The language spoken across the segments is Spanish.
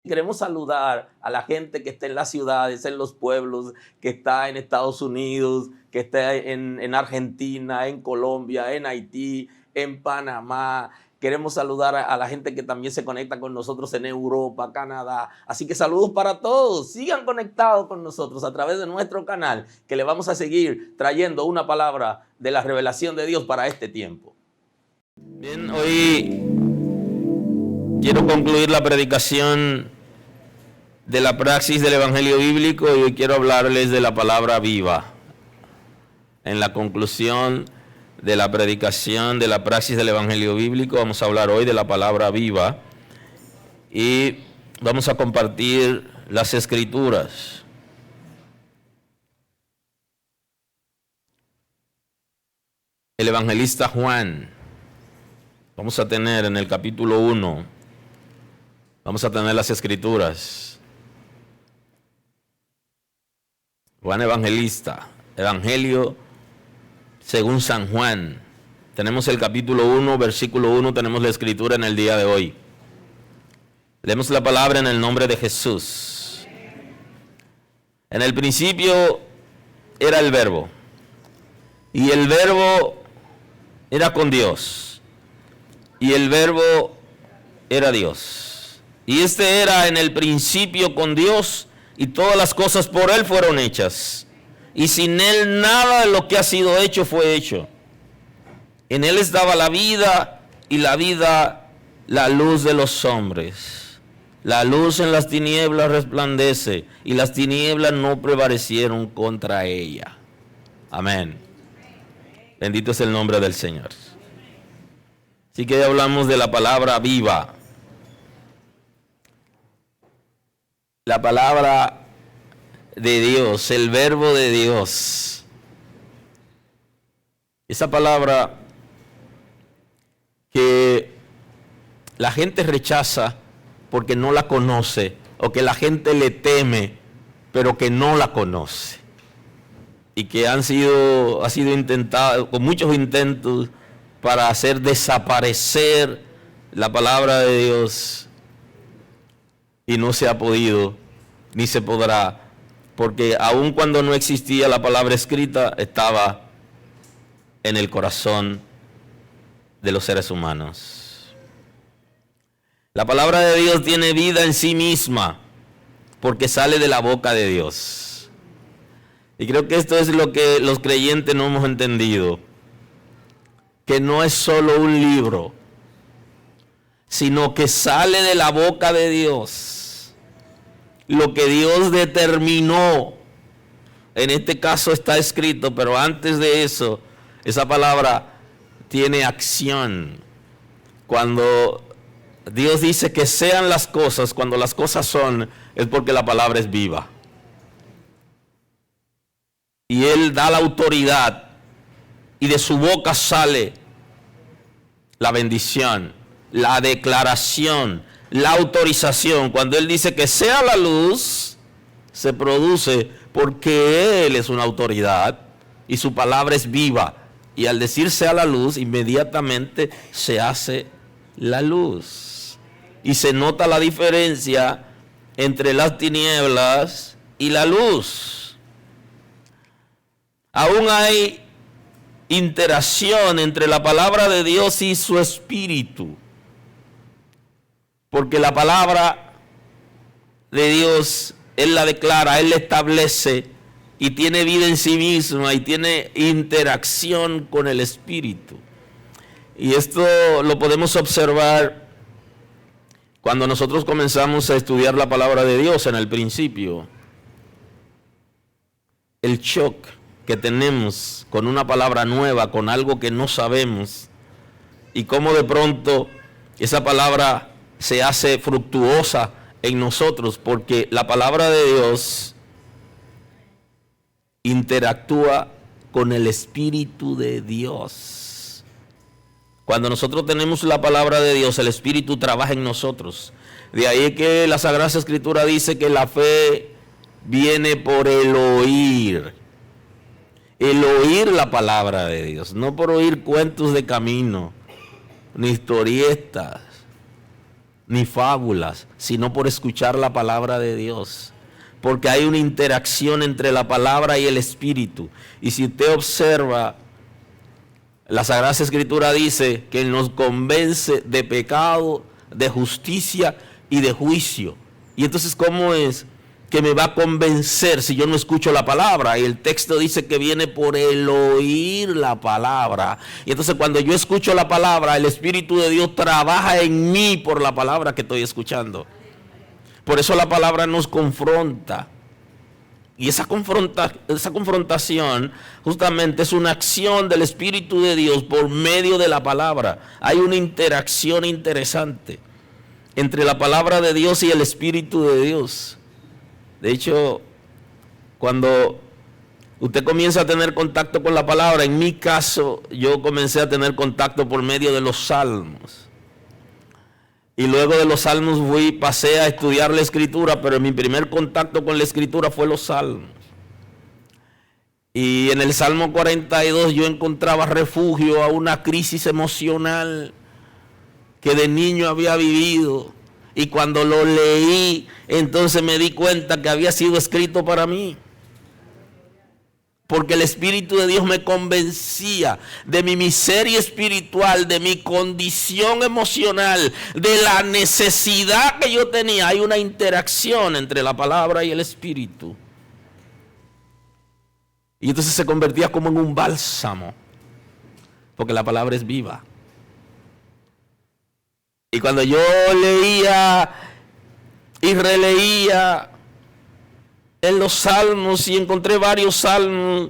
Queremos saludar a la gente que está en las ciudades, en los pueblos, que está en Estados Unidos, que está en Argentina, en Colombia, en Haití, en Panamá. Queremos saludar a la gente que también se conecta con nosotros en Europa, Canadá. Así que saludos para todos. Sigan conectados con nosotros a través de nuestro canal, que le vamos a seguir trayendo una palabra de la revelación de Dios para este tiempo. Bien, hoy quiero concluir la predicación de la praxis del Evangelio Bíblico y hoy quiero hablarles de la palabra viva. En la conclusión de la predicación de la praxis del Evangelio Bíblico vamos a hablar hoy de la palabra viva y vamos a compartir las Escrituras. El evangelista Juan, vamos a tener en el capítulo 1, vamos a tener las Escrituras. Juan Evangelista, Evangelio según San Juan. Tenemos el capítulo 1, versículo 1, tenemos la escritura en el día de hoy. Leemos la palabra en el nombre de Jesús. En el principio era el Verbo, y el Verbo era con Dios, y el Verbo era Dios. Y este era en el principio con Dios, y todas las cosas por Él fueron hechas, y sin Él nada de lo que ha sido hecho fue hecho. En Él estaba la vida, y la vida la luz de los hombres. La luz en las tinieblas resplandece, y las tinieblas no prevalecieron contra ella. Amén. Bendito es el nombre del Señor. Así que hablamos de la palabra viva. La palabra de Dios, el verbo de Dios. Esa palabra que la gente rechaza porque no la conoce, o que la gente le teme, pero que no la conoce. Y que ha sido intentado, con muchos intentos, para hacer desaparecer la palabra de Dios. Y no se ha podido, ni se podrá, porque aun cuando no existía la palabra escrita, estaba en el corazón de los seres humanos. La palabra de Dios tiene vida en sí misma, porque sale de la boca de Dios. Y creo que esto es lo que los creyentes no hemos entendido, que no es solo un libro, sino que sale de la boca de Dios. Lo que Dios determinó, en este caso está escrito, pero antes de eso, esa palabra tiene acción. Cuando Dios dice que sean las cosas, cuando las cosas son, es porque la palabra es viva. Y Él da la autoridad, y de su boca sale la bendición, la declaración, la autorización. Cuando Él dice que sea la luz, se produce porque Él es una autoridad y su palabra es viva. Y al decir sea la luz, inmediatamente se hace la luz. Y se nota la diferencia entre las tinieblas y la luz. Aún hay interacción entre la palabra de Dios y su espíritu. Porque la palabra de Dios, Él la declara, Él la establece y tiene vida en sí misma y tiene interacción con el Espíritu. Y esto lo podemos observar cuando nosotros comenzamos a estudiar la palabra de Dios en el principio. El shock que tenemos con una palabra nueva, con algo que no sabemos, y cómo de pronto esa palabra se hace fructuosa en nosotros, porque la palabra de Dios interactúa con el Espíritu de Dios. Cuando nosotros tenemos la palabra de Dios, el Espíritu trabaja en nosotros. De ahí que la Sagrada Escritura dice que la fe viene por el oír. El oír la palabra de Dios, no por oír cuentos de camino, ni historietas, ni fábulas, sino por escuchar la palabra de Dios. Porque hay una interacción entre la palabra y el Espíritu. Y si usted observa, la Sagrada Escritura dice que nos convence de pecado, de justicia y de juicio. Y entonces, ¿cómo es que me va a convencer si yo no escucho la palabra? Y el texto dice que viene por el oír la palabra. Y entonces, cuando yo escucho la palabra, el Espíritu de Dios trabaja en mí por la palabra que estoy escuchando. Por eso la palabra nos confronta. Y esa confrontación justamente es una acción del Espíritu de Dios por medio de la palabra. Hay una interacción interesante entre la palabra de Dios y el Espíritu de Dios. De hecho, cuando usted comienza a tener contacto con la palabra, en mi caso, yo comencé a tener contacto por medio de los salmos. Y luego de los salmos pasé a estudiar la Escritura, pero mi primer contacto con la Escritura fue los salmos. Y en el Salmo 42 yo encontraba refugio a una crisis emocional que de niño había vivido. Y cuando lo leí, entonces me di cuenta que había sido escrito para mí. Porque el Espíritu de Dios me convencía de mi miseria espiritual, de mi condición emocional, de la necesidad que yo tenía. Hay una interacción entre la palabra y el Espíritu. Y entonces se convertía como en un bálsamo, porque la palabra es viva. Y cuando yo leía y releía en los salmos, y encontré varios salmos,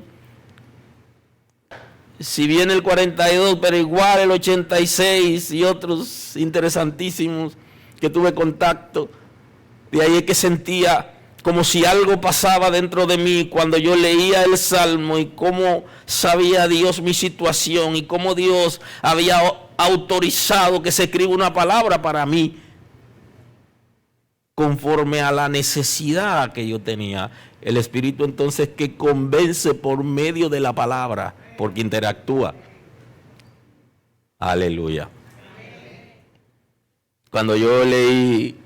si bien el 42, pero igual el 86 y otros interesantísimos que tuve contacto, de ahí es que sentía como si algo pasaba dentro de mí cuando yo leía el salmo, y cómo sabía Dios mi situación y cómo Dios había autorizado que se escriba una palabra para mí conforme a la necesidad que yo tenía. El Espíritu entonces que convence por medio de la palabra, porque interactúa. Aleluya. Cuando yo leí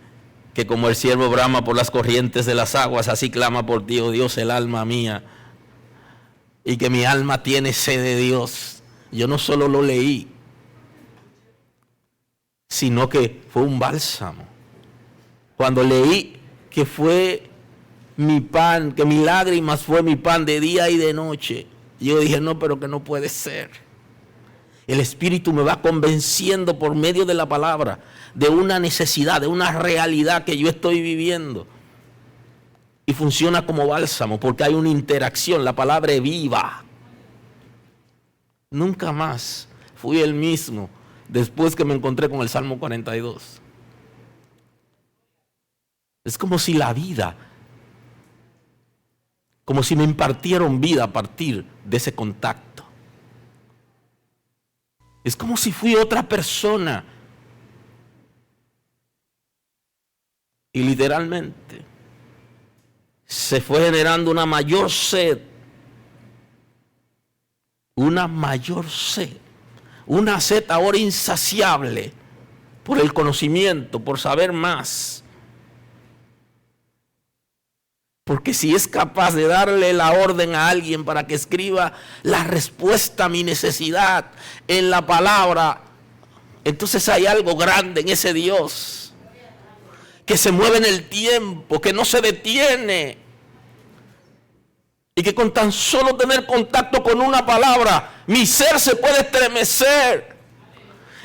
que como el siervo brama por las corrientes de las aguas, así clama por ti, oh Dios, el alma mía, y que mi alma tiene sed de Dios, yo no solo lo leí, sino que fue un bálsamo. Cuando leí que fue mi pan, que mis lágrimas fue mi pan de día y de noche, yo dije, no, pero que no puede ser. El Espíritu me va convenciendo por medio de la palabra de una necesidad, de una realidad que yo estoy viviendo. Y funciona como bálsamo porque hay una interacción, la palabra es viva. Nunca más fui el mismo después que me encontré con el Salmo 42. Es como si la vida, como si me impartieron vida a partir de ese contacto. Es como si fui otra persona. Y literalmente se fue generando una mayor sed. Una mayor sed. Una sed ahora insaciable por el conocimiento, por saber más. Porque si es capaz de darle la orden a alguien para que escriba la respuesta a mi necesidad en la palabra, entonces hay algo grande en ese Dios que se mueve en el tiempo, que no se detiene, y que con tan solo tener contacto con una palabra, mi ser se puede estremecer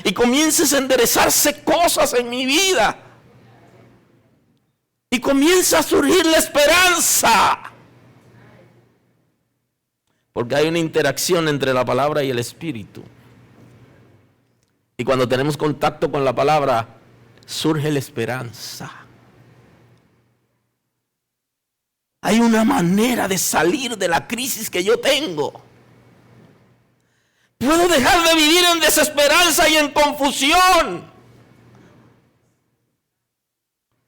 y comiencen a enderezarse cosas en mi vida. Y comienza a surgir la esperanza. Porque hay una interacción entre la palabra y el Espíritu. Y cuando tenemos contacto con la palabra, surge la esperanza. Hay una manera de salir de la crisis que yo tengo. Puedo dejar de vivir en desesperanza y en confusión.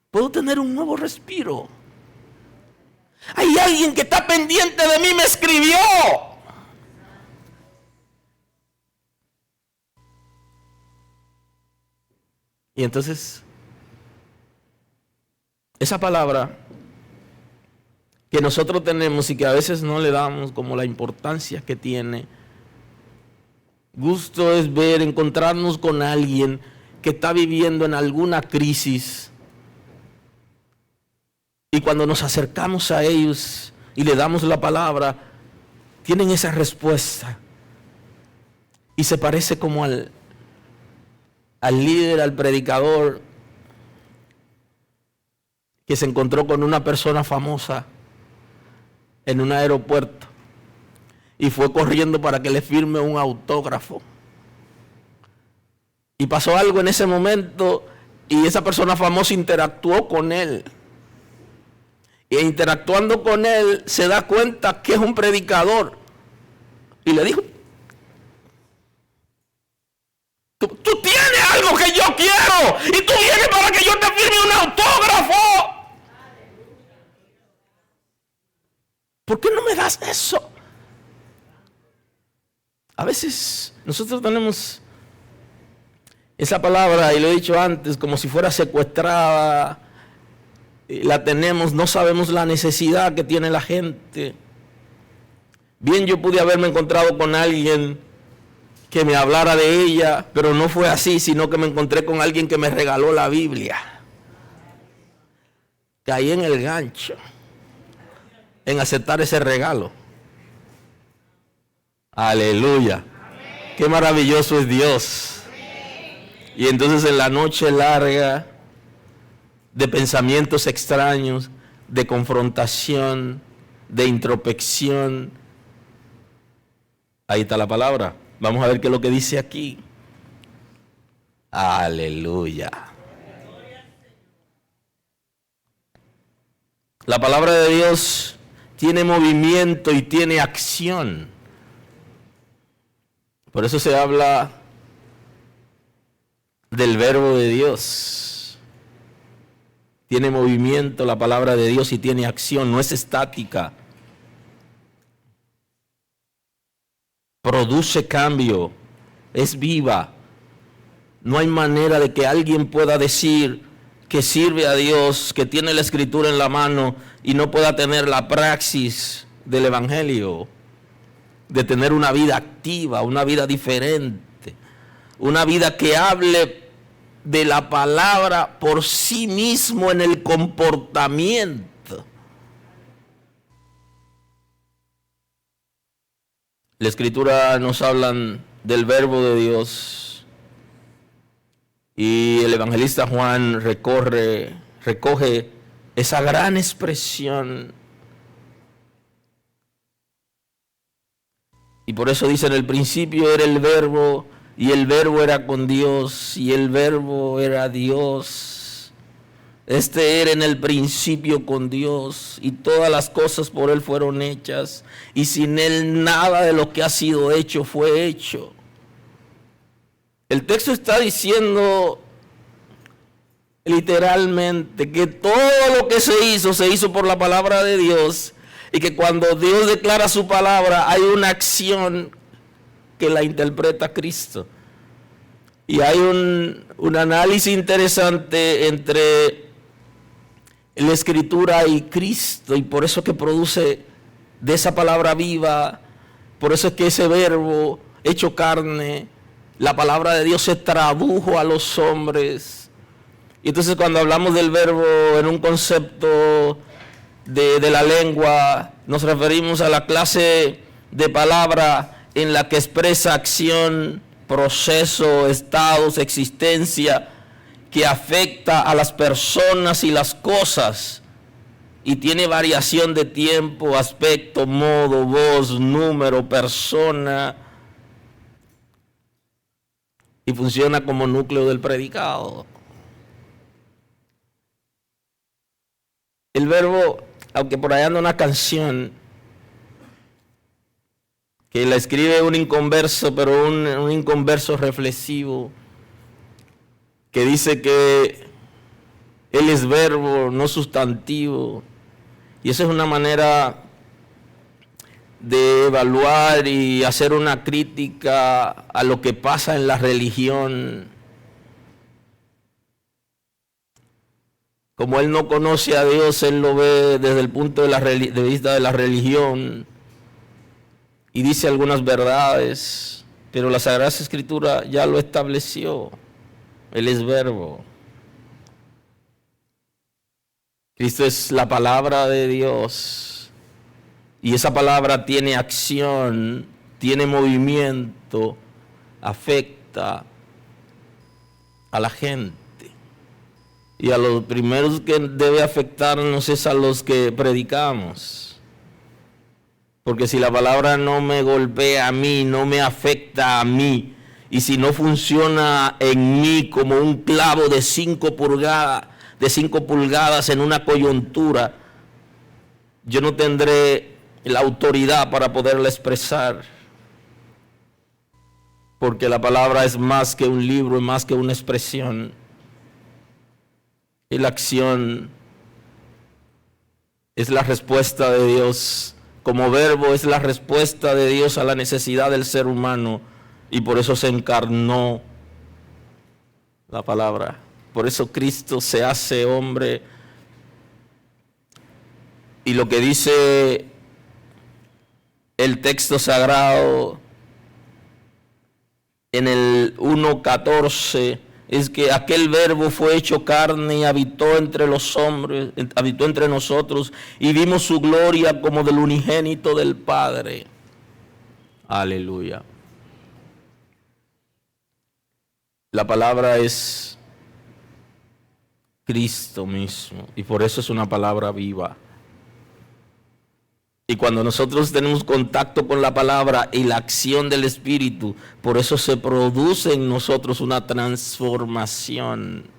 Puedo tener un nuevo respiro. Hay alguien que está pendiente de mí, me escribió. Y entonces esa palabra que nosotros tenemos y que a veces no le damos como la importancia que tiene. Gusto es ver, encontrarnos con alguien que está viviendo en alguna crisis. Y cuando nos acercamos a ellos y le damos la palabra, tienen esa respuesta. Y se parece como al líder, al predicador, que se encontró con una persona famosa en un aeropuerto y fue corriendo para que le firme un autógrafo. Y pasó algo en ese momento y esa persona famosa interactuó con él. Y interactuando con él se da cuenta que es un predicador. Y le dijo, tú tienes algo que yo quiero y tú vienes para que yo te firme un autógrafo. ¿Por qué no me das eso? A veces nosotros tenemos esa palabra, y lo he dicho antes, como si fuera secuestrada. La tenemos, no sabemos la necesidad que tiene la gente. Bien, yo pude haberme encontrado con alguien que me hablara de ella, pero no fue así, sino que me encontré con alguien que me regaló la Biblia. Caí en el gancho, en aceptar ese regalo. Aleluya. Qué maravilloso es Dios. Y entonces en la noche larga de pensamientos extraños, de confrontación, de introspección, ahí está la palabra. Vamos a ver qué es lo que dice aquí. Aleluya. La palabra de Dios tiene movimiento y tiene acción. Por eso se habla del verbo de Dios. Tiene movimiento la palabra de Dios y tiene acción, no es estática. Produce cambio, es viva. No hay manera de que alguien pueda decir que sirve a Dios, que tiene la Escritura en la mano y no pueda tener la praxis del Evangelio, de tener una vida activa, una vida diferente, una vida que hable de la palabra por sí mismo en el comportamiento. La Escritura nos habla del verbo de Dios y el evangelista Juan recoge esa gran expresión. Y por eso dice, en el principio era el verbo, y el verbo era con Dios, y el verbo era Dios. Este era en el principio con Dios, y todas las cosas por Él fueron hechas, y sin Él nada de lo que ha sido hecho fue hecho. El texto está diciendo literalmente que todo lo que se hizo por la palabra de Dios, y que cuando Dios declara su palabra hay una acción que la interpreta Cristo. Y hay un análisis interesante entre la Escritura y Cristo, y por eso que produce de esa palabra viva, por eso es que ese verbo hecho carne, la palabra de Dios se tradujo a los hombres. Y entonces cuando hablamos del verbo en un concepto de la lengua, nos referimos a la clase de palabra en la que expresa acción, proceso, estados, existencia, que afecta a las personas y las cosas, y tiene variación de tiempo, aspecto, modo, voz, número, persona, y funciona como núcleo del predicado. El verbo, aunque por allá anda una canción que la escribe un inconverso, pero un inconverso reflexivo, que dice que Él es verbo, no sustantivo. Y esa es una manera de evaluar y hacer una crítica a lo que pasa en la religión. Como él no conoce a Dios, él lo ve desde el punto de vista de la religión y dice algunas verdades, pero la Sagrada Escritura ya lo estableció. Él es verbo. Cristo es la palabra de Dios y esa palabra tiene acción, tiene movimiento, afecta a la gente. Y a los primeros que debe afectarnos es a los que predicamos. Porque si la palabra no me golpea a mí, no me afecta a mí, y si no funciona en mí como un clavo de 5 pulgadas en una coyuntura, yo no tendré la autoridad para poderla expresar. Porque la palabra es más que un libro, es más que una expresión. Y la acción es la respuesta de Dios. Como verbo es la respuesta de Dios a la necesidad del ser humano. Y por eso se encarnó la palabra. Por eso Cristo se hace hombre. Y lo que dice el texto sagrado en el 1:14 es que aquel verbo fue hecho carne y habitó entre los hombres, habitó entre nosotros, y vimos su gloria como del unigénito del Padre. Aleluya. La palabra es Cristo mismo, y por eso es una palabra viva. Y cuando nosotros tenemos contacto con la palabra y la acción del Espíritu, por eso se produce en nosotros una transformación.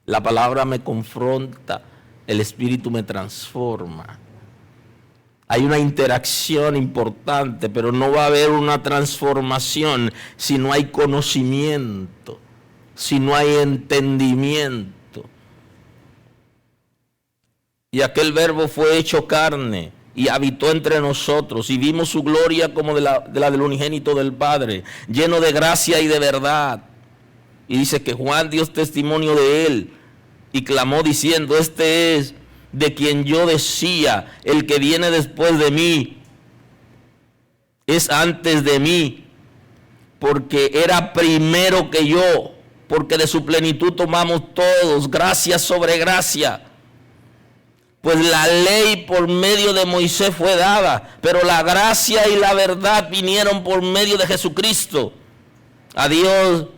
La palabra me confronta, el Espíritu me transforma. Hay una interacción importante, pero no va a haber una transformación si no hay conocimiento, si no hay entendimiento. Y aquel verbo fue hecho carne y habitó entre nosotros, y vimos su gloria como de la del unigénito del Padre, lleno de gracia y de verdad. Y dice que Juan dio testimonio de él y clamó diciendo: este es de quien yo decía, el que viene después de mí es antes de mí, porque era primero que yo, porque de su plenitud tomamos todos gracia sobre gracia. Pues la ley por medio de Moisés fue dada, pero la gracia y la verdad vinieron por medio de Jesucristo. A Dios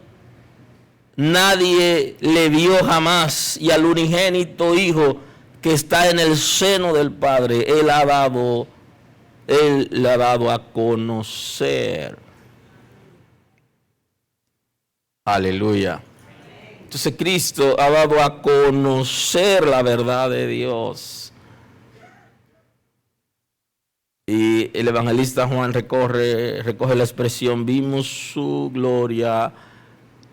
nadie le vio jamás, y al unigénito Hijo que está en el seno del Padre, Él le ha dado a conocer. Aleluya. Entonces Cristo ha dado a conocer la verdad de Dios. Y el evangelista Juan recoge la expresión: vimos su gloria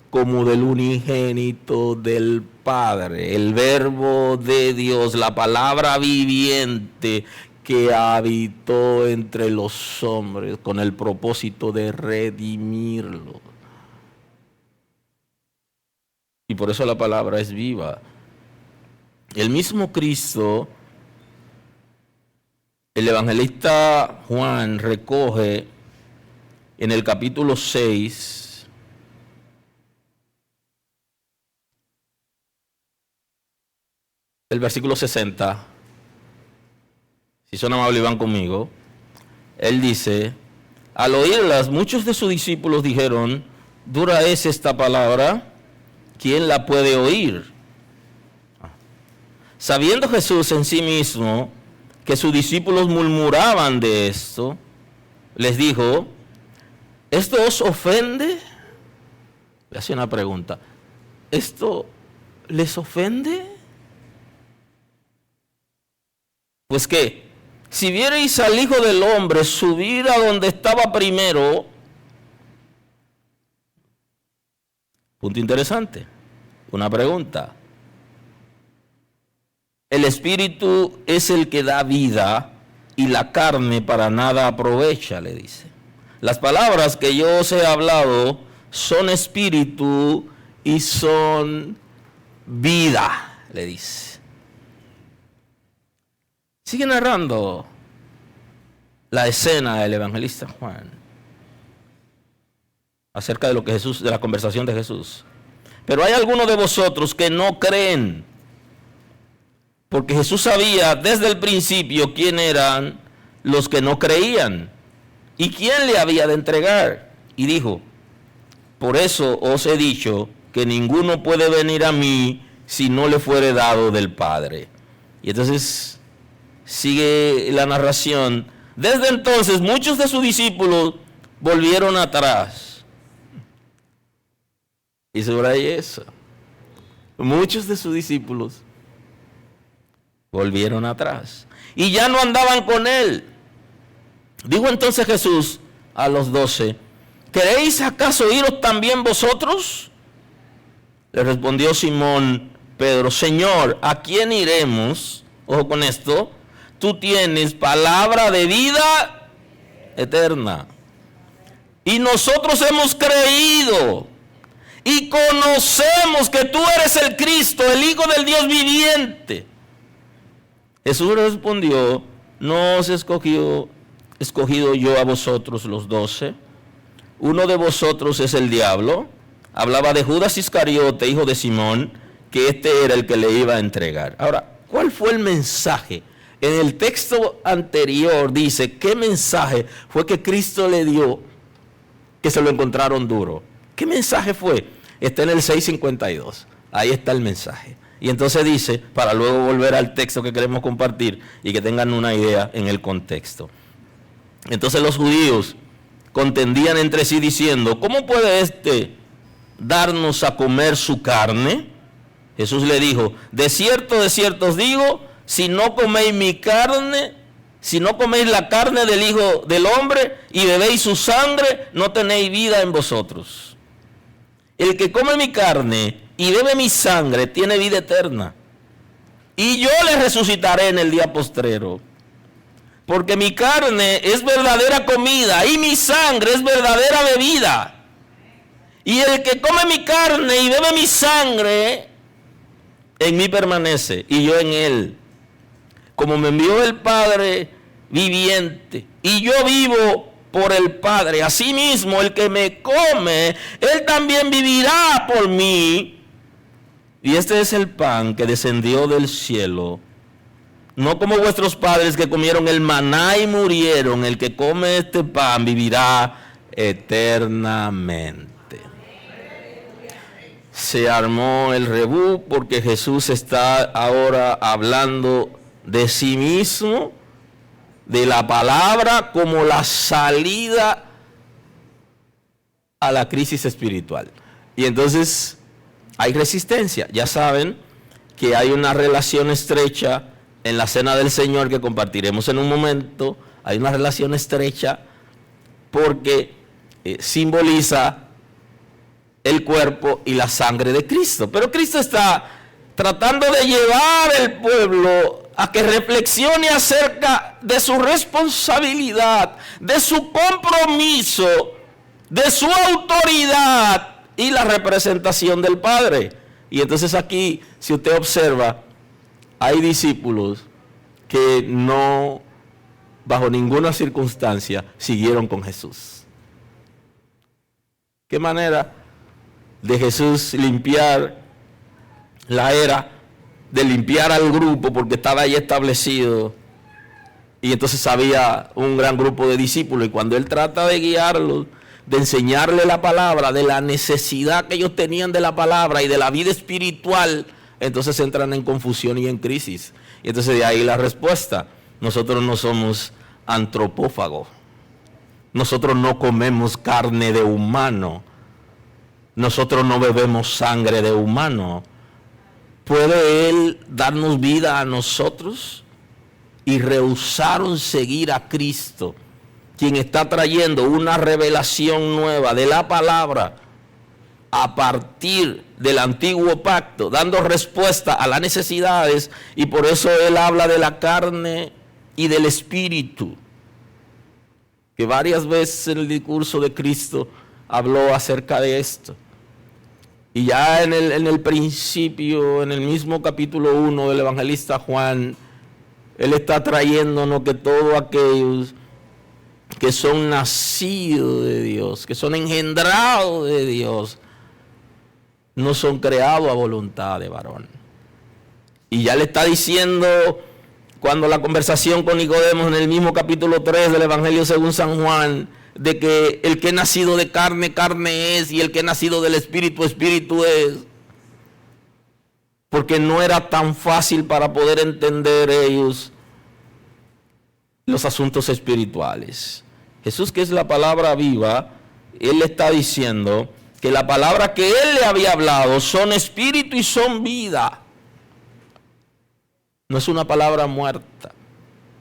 como del unigénito del Padre, el verbo de Dios, la palabra viviente que habitó entre los hombres con el propósito de redimirlo. Y por eso la palabra es viva. El mismo Cristo, el evangelista Juan recoge en el capítulo 6, el versículo 60. Si son amables y van conmigo. Él dice: al oírlas, muchos de sus discípulos dijeron: dura es esta palabra, ¿quién la puede oír? Sabiendo Jesús en sí mismo que sus discípulos murmuraban de esto, les dijo: ¿esto os ofende? Le hace una pregunta: ¿esto les ofende? Pues qué, si vierais al Hijo del Hombre subir a donde estaba primero. Punto interesante. Una pregunta. El Espíritu es el que da vida y la carne para nada aprovecha, le dice. Las palabras que yo os he hablado son espíritu y son vida. le dice. Sigue narrando la escena del evangelista Juan acerca de lo que Jesús, de la conversación de Jesús. Pero hay algunos de vosotros que no creen, porque Jesús sabía desde el principio quién eran los que no creían y quién le había de entregar. Y dijo: por eso os he dicho que ninguno puede venir a mí si no le fuere dado del Padre. Y entonces sigue la narración. Desde entonces muchos de sus discípulos volvieron atrás. Y sobre eso, muchos de sus discípulos volvieron atrás y ya no andaban con él. Dijo entonces Jesús a los 12: ¿queréis acaso iros también vosotros? Le respondió Simón Pedro: Señor, ¿a quién iremos? Ojo con esto: tú tienes palabra de vida eterna, y nosotros hemos creído y conocemos que tú eres el Cristo, el Hijo del Dios viviente. Jesús respondió: ¿no os he escogido yo a vosotros los 12? Uno de vosotros es el diablo. Hablaba de Judas Iscariote, hijo de Simón, que este era el que le iba a entregar. Ahora, ¿cuál fue el mensaje? En el texto anterior dice, ¿qué mensaje fue que Cristo le dio que se lo encontraron duro? ¿Qué mensaje fue? Está en el 6:52. Ahí está el mensaje. Y entonces dice, para luego volver al texto que queremos compartir y que tengan una idea en el contexto. Entonces los judíos contendían entre sí diciendo: ¿cómo puede este darnos a comer su carne? Jesús le dijo: de cierto os digo, si no coméis mi carne, si no coméis la carne del Hijo del Hombre y bebéis su sangre, no tenéis vida en vosotros. El que come mi carne y bebe mi sangre tiene vida eterna, y yo le resucitaré en el día postrero. Porque mi carne es verdadera comida y mi sangre es verdadera bebida. Y el que come mi carne y bebe mi sangre, en mí permanece y yo en él. Como me envió el Padre viviente y yo vivo por el Padre, asimismo el que me come, él también vivirá por mí. Y este es el pan que descendió del cielo, no como vuestros padres que comieron el maná y murieron. El que come este pan vivirá eternamente. Se armó el rebú porque Jesús está ahora hablando de sí mismo, de la palabra como la salida a la crisis espiritual. Y entonces hay resistencia. Ya saben que hay una relación estrecha en la cena del Señor que compartiremos en un momento. Hay una relación estrecha porque simboliza el cuerpo y la sangre de Cristo. Pero Cristo está tratando de llevar al pueblo a que reflexione acerca de su responsabilidad, de su compromiso, de su autoridad y la representación del Padre. Y entonces aquí, si usted observa, hay discípulos que no, bajo ninguna circunstancia, siguieron con Jesús. ¿Qué manera de Jesús limpiar la era, de limpiar al grupo porque estaba ahí establecido? Y entonces había un gran grupo de discípulos, y cuando él trata de guiarlos, de enseñarle la palabra, de la necesidad que ellos tenían de la palabra y de la vida espiritual, entonces entran en confusión y en crisis. Y entonces de ahí la respuesta: nosotros no somos antropófagos, nosotros no comemos carne de humano, nosotros no bebemos sangre de humano. ¿Puede Él darnos vida a nosotros? Y rehusaron seguir a Cristo, quien está trayendo una revelación nueva de la palabra a partir del antiguo pacto, dando respuesta a las necesidades. Y por eso Él habla de la carne y del espíritu, que varias veces en el discurso de Cristo habló acerca de esto. Y ya en el principio, en el mismo capítulo 1 del evangelista Juan, él está trayéndonos que todos aquellos que son nacidos de Dios, que son engendrados de Dios, no son creados a voluntad de varón. Y ya le está diciendo, cuando la conversación con Nicodemo en el mismo capítulo 3 del Evangelio según San Juan, de que el que es nacido de carne, carne es, y el que es nacido del Espíritu, Espíritu es. Porque no era tan fácil para poder entender ellos los asuntos espirituales. Jesús, que es la palabra viva, Él está diciendo que la palabra que Él le había hablado son espíritu y son vida. No es una palabra muerta.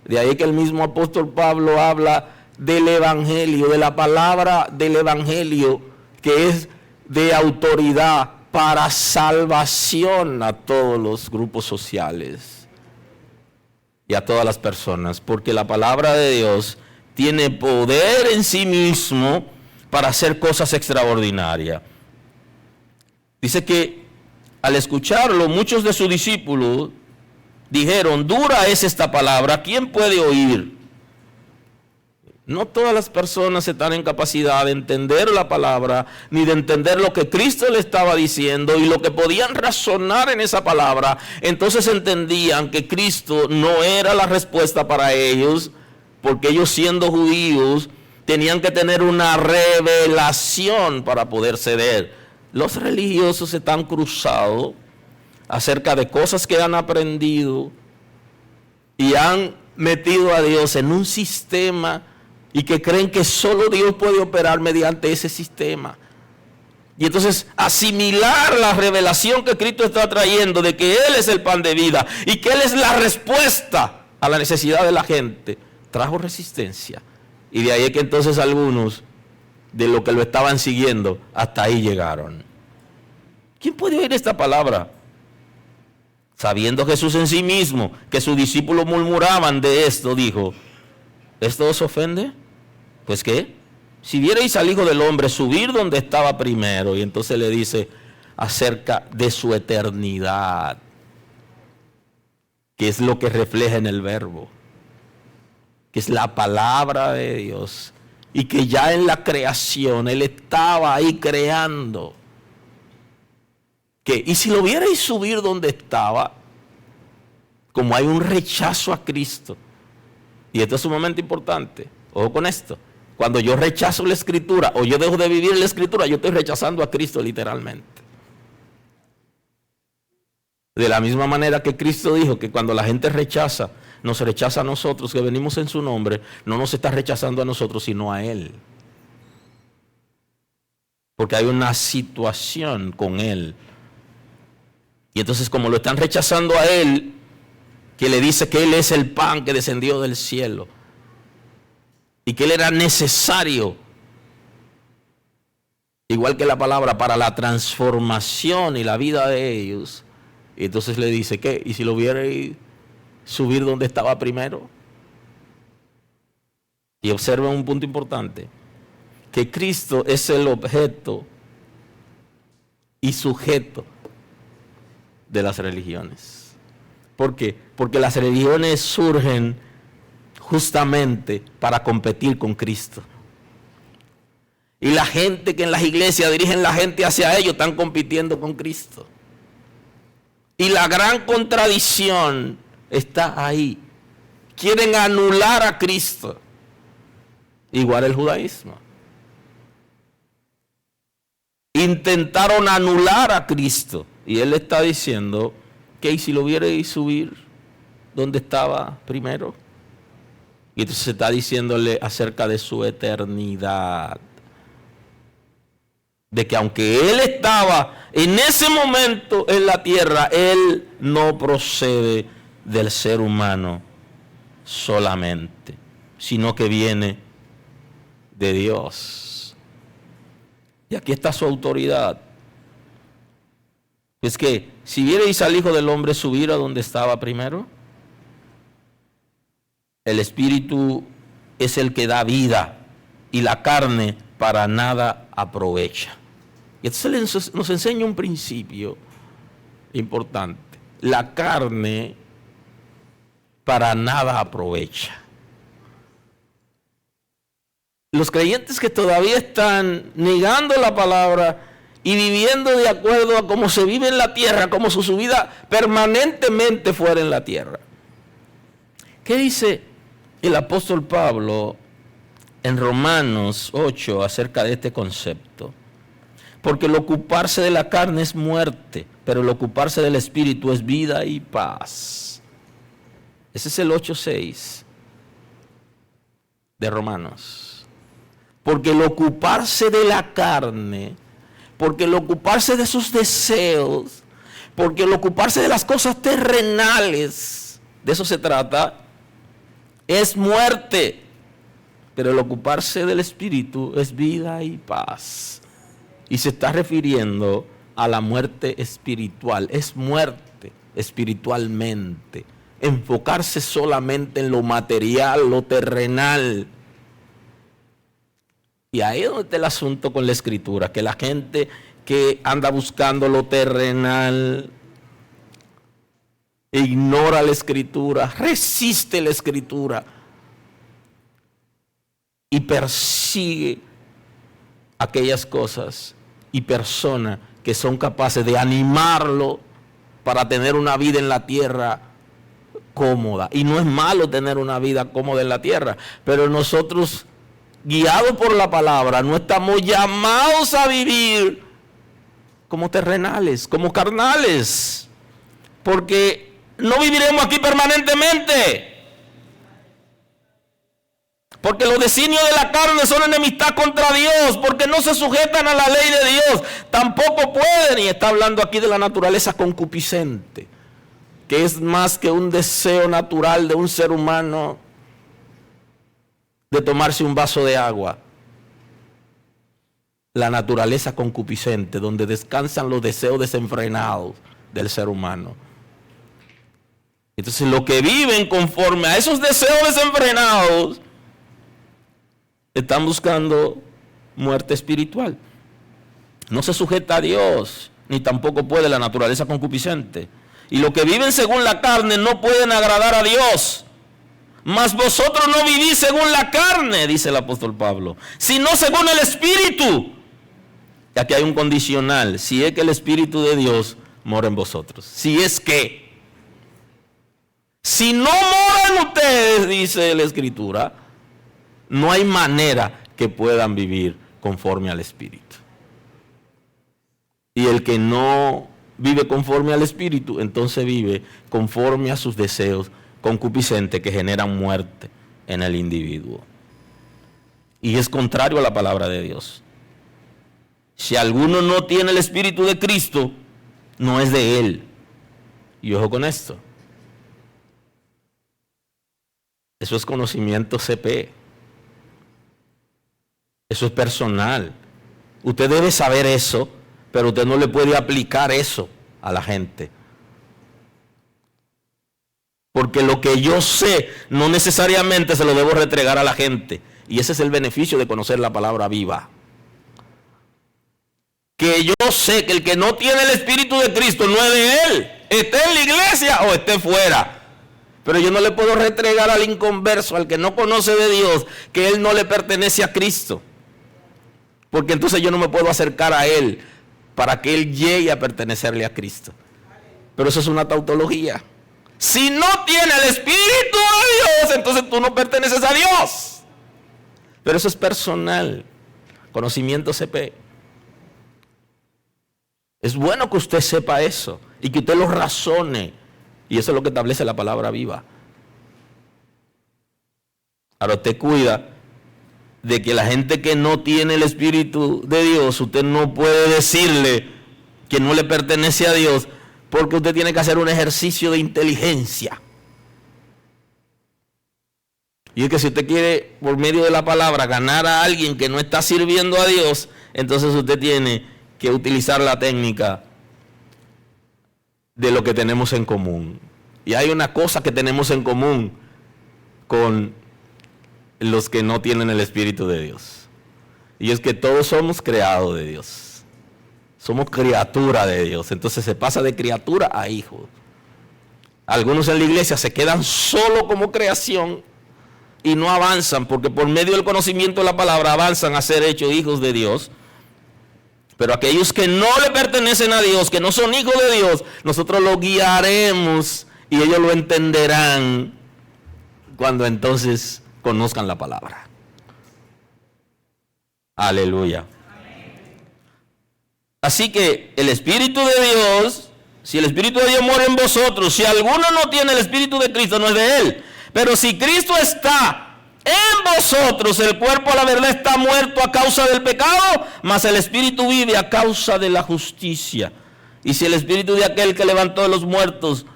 De ahí que el mismo apóstol Pablo habla del evangelio, de la palabra del evangelio, que es de autoridad para salvación a todos los grupos sociales y a todas las personas, porque la palabra de Dios tiene poder en sí mismo para hacer cosas extraordinarias. Dice que al escucharlo, muchos de sus discípulos dijeron: dura es esta palabra, ¿quién puede oír? No todas las personas están en capacidad de entender la palabra, ni de entender lo que Cristo le estaba diciendo y lo que podían razonar en esa palabra. Entonces entendían que Cristo no era la respuesta para ellos, porque ellos, siendo judíos, tenían que tener una revelación para poder ceder. Los religiosos están cruzados acerca de cosas que han aprendido y han metido a Dios en un sistema y que creen que solo Dios puede operar mediante ese sistema. Y entonces asimilar la revelación que Cristo está trayendo de que Él es el pan de vida y que Él es la respuesta a la necesidad de la gente, trajo resistencia. Y de ahí es que entonces algunos de los que lo estaban siguiendo hasta ahí llegaron. ¿Quién puede oír esta palabra? Sabiendo Jesús en sí mismo que sus discípulos murmuraban de esto, dijo: ¿esto os ofende? Pues ¿qué? Si vierais al Hijo del Hombre subir donde estaba primero, y entonces le dice acerca de su eternidad, que es lo que refleja en el verbo, que es la palabra de Dios, y que ya en la creación Él estaba ahí creando. Y si lo vierais subir donde estaba, como hay un rechazo a Cristo, y esto es sumamente importante, ojo con esto, cuando yo rechazo la Escritura o yo dejo de vivir la Escritura, yo estoy rechazando a Cristo literalmente. De la misma manera que Cristo dijo que cuando la gente rechaza, nos rechaza a nosotros que venimos en su nombre, no nos está rechazando a nosotros sino a Él. Porque hay una situación con Él. Y entonces, como lo están rechazando a Él, que le dice que Él es el pan que descendió del cielo y que Él era necesario, igual que la palabra, para la transformación y la vida de ellos. Y entonces le dice: ¿qué? ¿Y si lo vierais subir donde estaba primero? Y observen un punto importante, que Cristo es el objeto y sujeto de las religiones. ¿Por qué? Porque las religiones surgen justamente para competir con Cristo. Y la gente que en las iglesias dirigen la gente hacia ellos están compitiendo con Cristo. Y la gran contradicción está ahí. Quieren anular a Cristo. Igual el judaísmo. Intentaron anular a Cristo. Y Él está diciendo que si lo vierais subir donde estaba primero. Y entonces está diciéndole acerca de su eternidad. De que aunque Él estaba en ese momento en la tierra, Él no procede del ser humano solamente, sino que viene de Dios. Y aquí está su autoridad. Es que si vierais al Hijo del Hombre subir a donde estaba primero, el Espíritu es el que da vida y la carne para nada aprovecha. Y entonces nos enseña un principio importante. La carne para nada aprovecha. Los creyentes que todavía están negando la palabra y viviendo de acuerdo a cómo se vive en la tierra, como si su vida permanentemente fuera en la tierra. ¿Qué dice el apóstol Pablo en Romanos 8 acerca de este concepto? Porque el ocuparse de la carne es muerte, pero el ocuparse del espíritu es vida y paz. Ese es el 8:6 de Romanos. Porque el ocuparse de la carne, porque el ocuparse de sus deseos, porque el ocuparse de las cosas terrenales, de eso se trata, es muerte. Pero el ocuparse del espíritu es vida y paz. Y se está refiriendo a la muerte espiritual. Es muerte espiritualmente. Enfocarse solamente en lo material, lo terrenal. Y ahí es donde está el asunto con la escritura, que la gente que anda buscando lo terrenal ignora la escritura, resiste la escritura y persigue aquellas cosas y personas que son capaces de animarlo para tener una vida en la tierra cómoda. Y no es malo tener una vida cómoda en la tierra, pero nosotros, guiados por la palabra, no estamos llamados a vivir como terrenales, como carnales, porque no viviremos aquí permanentemente. Porque los designios de la carne son enemistad contra Dios, porque no se sujetan a la ley de Dios, tampoco pueden. Y está hablando aquí de la naturaleza concupiscente, que es más que un deseo natural de un ser humano de tomarse un vaso de agua. La naturaleza concupiscente, donde descansan los deseos desenfrenados del ser humano. Entonces, los que viven conforme a esos deseos desenfrenados están buscando muerte espiritual. No se sujeta a Dios, ni tampoco puede la naturaleza concupiscente. Y los que viven según la carne no pueden agradar a Dios. Mas vosotros no vivís según la carne, dice el apóstol Pablo, sino según el Espíritu. Y aquí hay un condicional: si es que el Espíritu de Dios mora en vosotros. Si es que. Si no mora en ustedes, dice la Escritura, no hay manera que puedan vivir conforme al Espíritu. Y el que no vive conforme al Espíritu, entonces vive conforme a sus deseos concupiscentes que generan muerte en el individuo. Y es contrario a la palabra de Dios. Si alguno no tiene el Espíritu de Cristo, no es de él. Y ojo con esto. Eso es conocimiento CP. Eso es personal. Usted debe saber eso, pero usted no le puede aplicar eso a la gente. Porque lo que yo sé no necesariamente se lo debo restregar a la gente. Y ese es el beneficio de conocer la palabra viva. Que yo sé que el que no tiene el Espíritu de Cristo no es de él. Esté en la iglesia o esté fuera. Pero yo no le puedo restregar al inconverso, al que no conoce de Dios, que él no le pertenece a Cristo. Porque entonces yo no me puedo acercar a él para que él llegue a pertenecerle a Cristo. Pero eso es una tautología. Si no tiene el Espíritu de Dios, entonces tú no perteneces a Dios. Pero eso es personal. Conocimiento CP. Es bueno que usted sepa eso y que usted lo razone. Y eso es lo que establece la palabra viva. Ahora usted cuida de que la gente que no tiene el Espíritu de Dios, usted no puede decirle que no le pertenece a Dios, porque usted tiene que hacer un ejercicio de inteligencia. Y es que si usted quiere, por medio de la palabra, ganar a alguien que no está sirviendo a Dios, entonces usted tiene que utilizar la técnica de lo que tenemos en común. Y hay una cosa que tenemos en común con los que no tienen el Espíritu de Dios. Y es que todos somos creados de Dios. Somos criatura de Dios. Entonces se pasa de criatura a hijo. Algunos en la iglesia se quedan solo como creación y no avanzan, porque por medio del conocimiento de la palabra avanzan a ser hechos hijos de Dios. Pero aquellos que no le pertenecen a Dios, que no son hijos de Dios, nosotros los guiaremos y ellos lo entenderán cuando entonces conozcan la palabra. Aleluya. Así que el Espíritu de Dios, si el Espíritu de Dios mora en vosotros, si alguno no tiene el Espíritu de Cristo, no es de él. Pero si Cristo está en vosotros, el cuerpo a la verdad está muerto a causa del pecado, mas el Espíritu vive a causa de la justicia. Y si el Espíritu de aquel que levantó de los muertos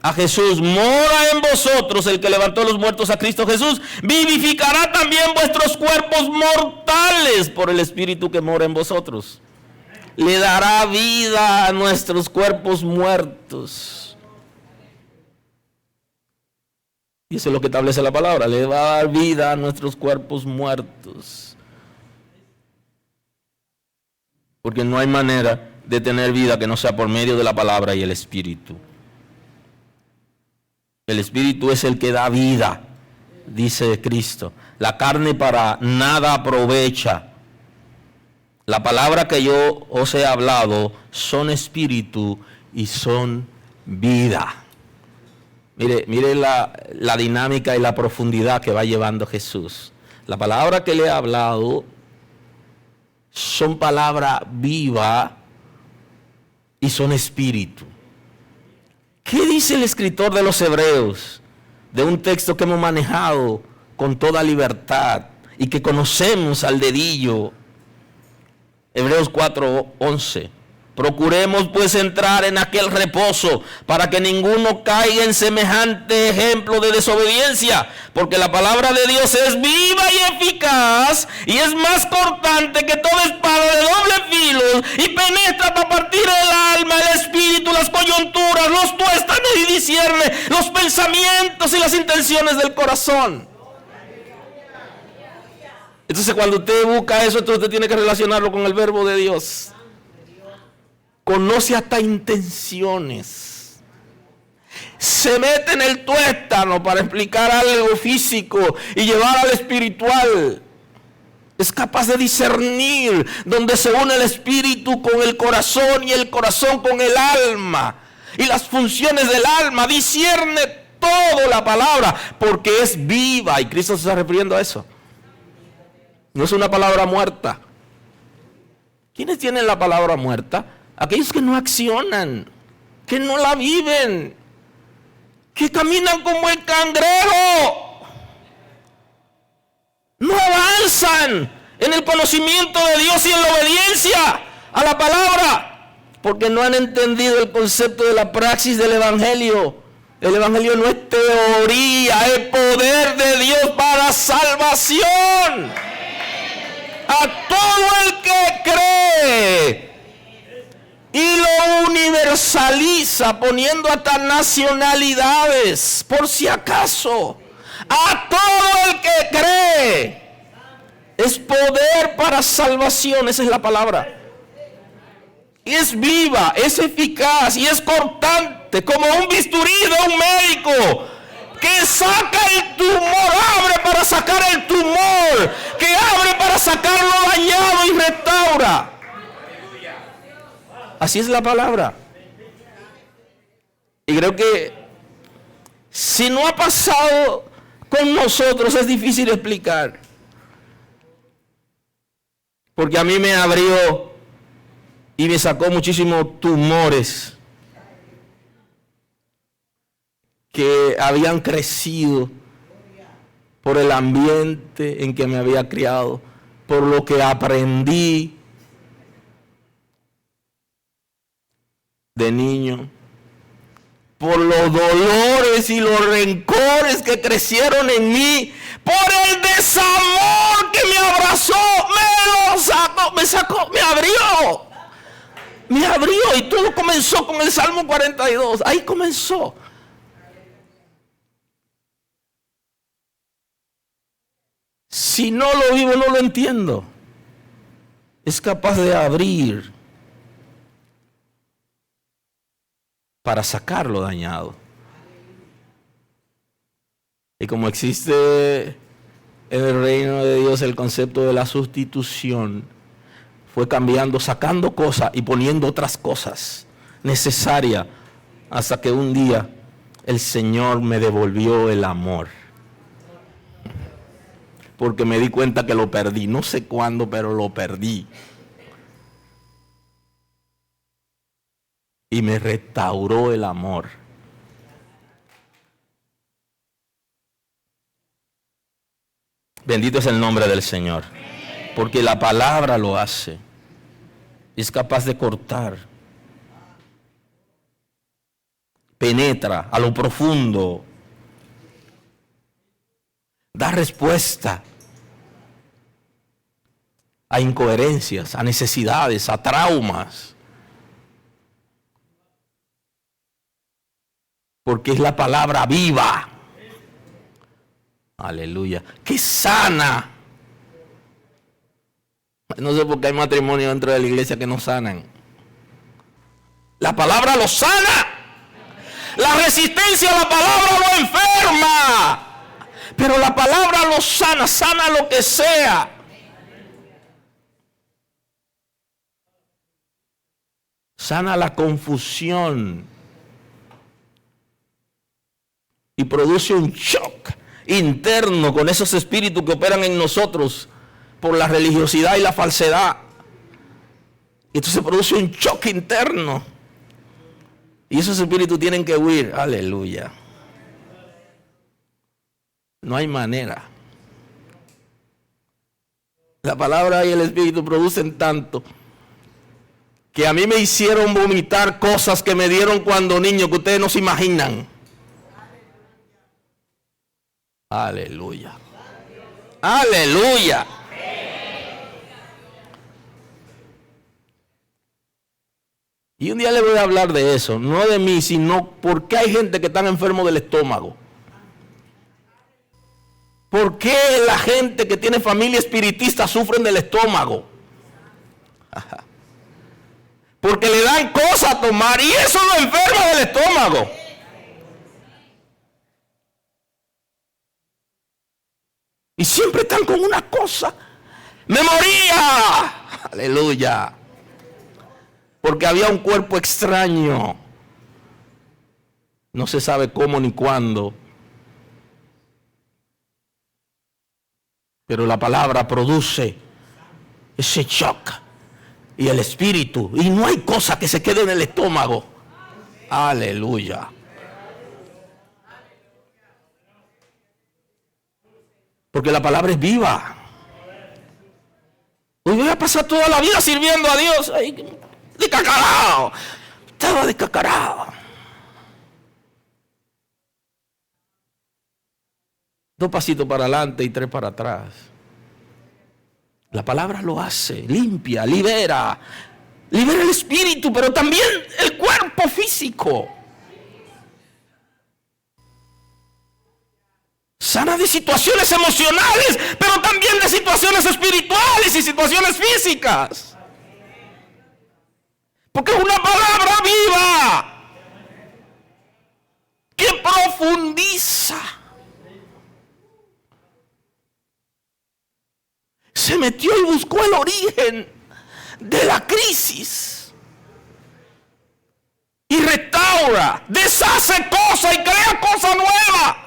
a Jesús mora en vosotros, el que levantó de los muertos a Cristo Jesús, vivificará también vuestros cuerpos mortales por el Espíritu que mora en vosotros. Le dará vida a nuestros cuerpos muertos. Y eso es lo que establece la palabra. Le va a dar vida a nuestros cuerpos muertos. Porque no hay manera de tener vida que no sea por medio de la palabra y el Espíritu. El Espíritu es el que da vida, dice Cristo. La carne para nada aprovecha. La palabra que yo os he hablado son espíritu y son vida. Mire la dinámica y la profundidad que va llevando Jesús. La palabra que le he hablado son palabra viva y son espíritu. ¿Qué dice el escritor de los Hebreos? De un texto que hemos manejado con toda libertad y que conocemos al dedillo. Hebreos 4:11. Procuremos pues entrar en aquel reposo para que ninguno caiga en semejante ejemplo de desobediencia, porque la palabra de Dios es viva y eficaz y es más cortante que toda espada de doble filo y penetra hasta partir el alma, el espíritu, las coyunturas, los tuéstanos y discierne los pensamientos y las intenciones del corazón. Entonces cuando usted busca eso, entonces usted tiene que relacionarlo con el verbo de Dios. Conoce hasta intenciones. Se mete en el tuétano para explicar algo físico y llevar al espiritual. Es capaz de discernir donde se une el espíritu con el corazón y el corazón con el alma. Y las funciones del alma. Discierne todo la palabra porque es viva. Y Cristo se está refiriendo a eso. No es una palabra muerta. ¿Quiénes tienen la palabra muerta? Aquellos que no accionan, que no la viven, que caminan como el cangrejo. No avanzan en el conocimiento de Dios y en la obediencia a la palabra, porque no han entendido el concepto de la praxis del Evangelio. El Evangelio no es teoría, es poder de Dios para salvación. A todo el que cree. Y lo universaliza poniendo hasta nacionalidades, por si acaso. A todo el que cree. Es poder para salvación, esa es la palabra. Y es viva, es eficaz y es cortante, como un bisturí de un médico. Que saca el tumor, abre para sacar el tumor. Que abre para sacar lo dañado y restaura. Así es la palabra. Y creo que si no ha pasado con nosotros es difícil explicar. Porque a mí me abrió y me sacó muchísimos tumores que habían crecido por el ambiente en que me había criado, por lo que aprendí de niño, por los dolores y los rencores que crecieron en mí, por el desamor que me abrazó, me abrió y todo comenzó con el Salmo 42, ahí comenzó. Si no lo vivo, no lo entiendo. Es capaz de abrir para sacar lo dañado. Y como existe en el reino de Dios el concepto de la sustitución, fue cambiando, sacando cosas y poniendo otras cosas necesarias, hasta que un día el Señor me devolvió el amor. Porque me di cuenta que lo perdí, no sé cuándo, pero lo perdí. Y me restauró el amor. Bendito es el nombre del Señor. Porque la palabra lo hace. Es capaz de cortar. Penetra a lo profundo. Da respuesta a incoherencias, a necesidades, a traumas. Porque es la palabra viva. Aleluya. Que sana. No sé por qué hay matrimonios dentro de la iglesia que no sanan. La palabra lo sana. La resistencia a la palabra lo enferma. Pero la palabra lo sana, sana lo que sea. Sana la confusión. Y produce un shock interno con esos espíritus que operan en nosotros por la religiosidad y la falsedad. Y entonces produce un shock interno. Y esos espíritus tienen que huir. Aleluya. No hay manera. La palabra y el espíritu producen tanto que a mí me hicieron vomitar cosas que me dieron cuando niño que ustedes no se imaginan. Aleluya. Aleluya. Y un día le voy a hablar de eso, no de mí, sino porque hay gente que está enfermo del estómago. ¿Por qué la gente que tiene familia espiritista sufren del estómago? Porque le dan cosas a tomar y eso lo enferma del estómago. Y siempre están con una cosa. ¡Me moría! ¡Aleluya! Porque había un cuerpo extraño. No se sabe cómo ni cuándo. Pero la palabra produce ese shock. Y el espíritu. Y no hay cosa que se quede en el estómago. ¡Aleluya! Porque la palabra es viva. Hoy voy a pasar toda la vida sirviendo a Dios. Ay, descacarado. Estaba descacarado. 2 pasitos para adelante y 3 para atrás. La palabra lo hace. Limpia, libera. Libera el espíritu, pero también el cuerpo físico. Sana de situaciones emocionales, pero también de situaciones espirituales y situaciones físicas. Porque es una palabra viva que profundiza. Se metió y buscó el origen de la crisis. Y restaura, deshace cosas y crea cosas nuevas.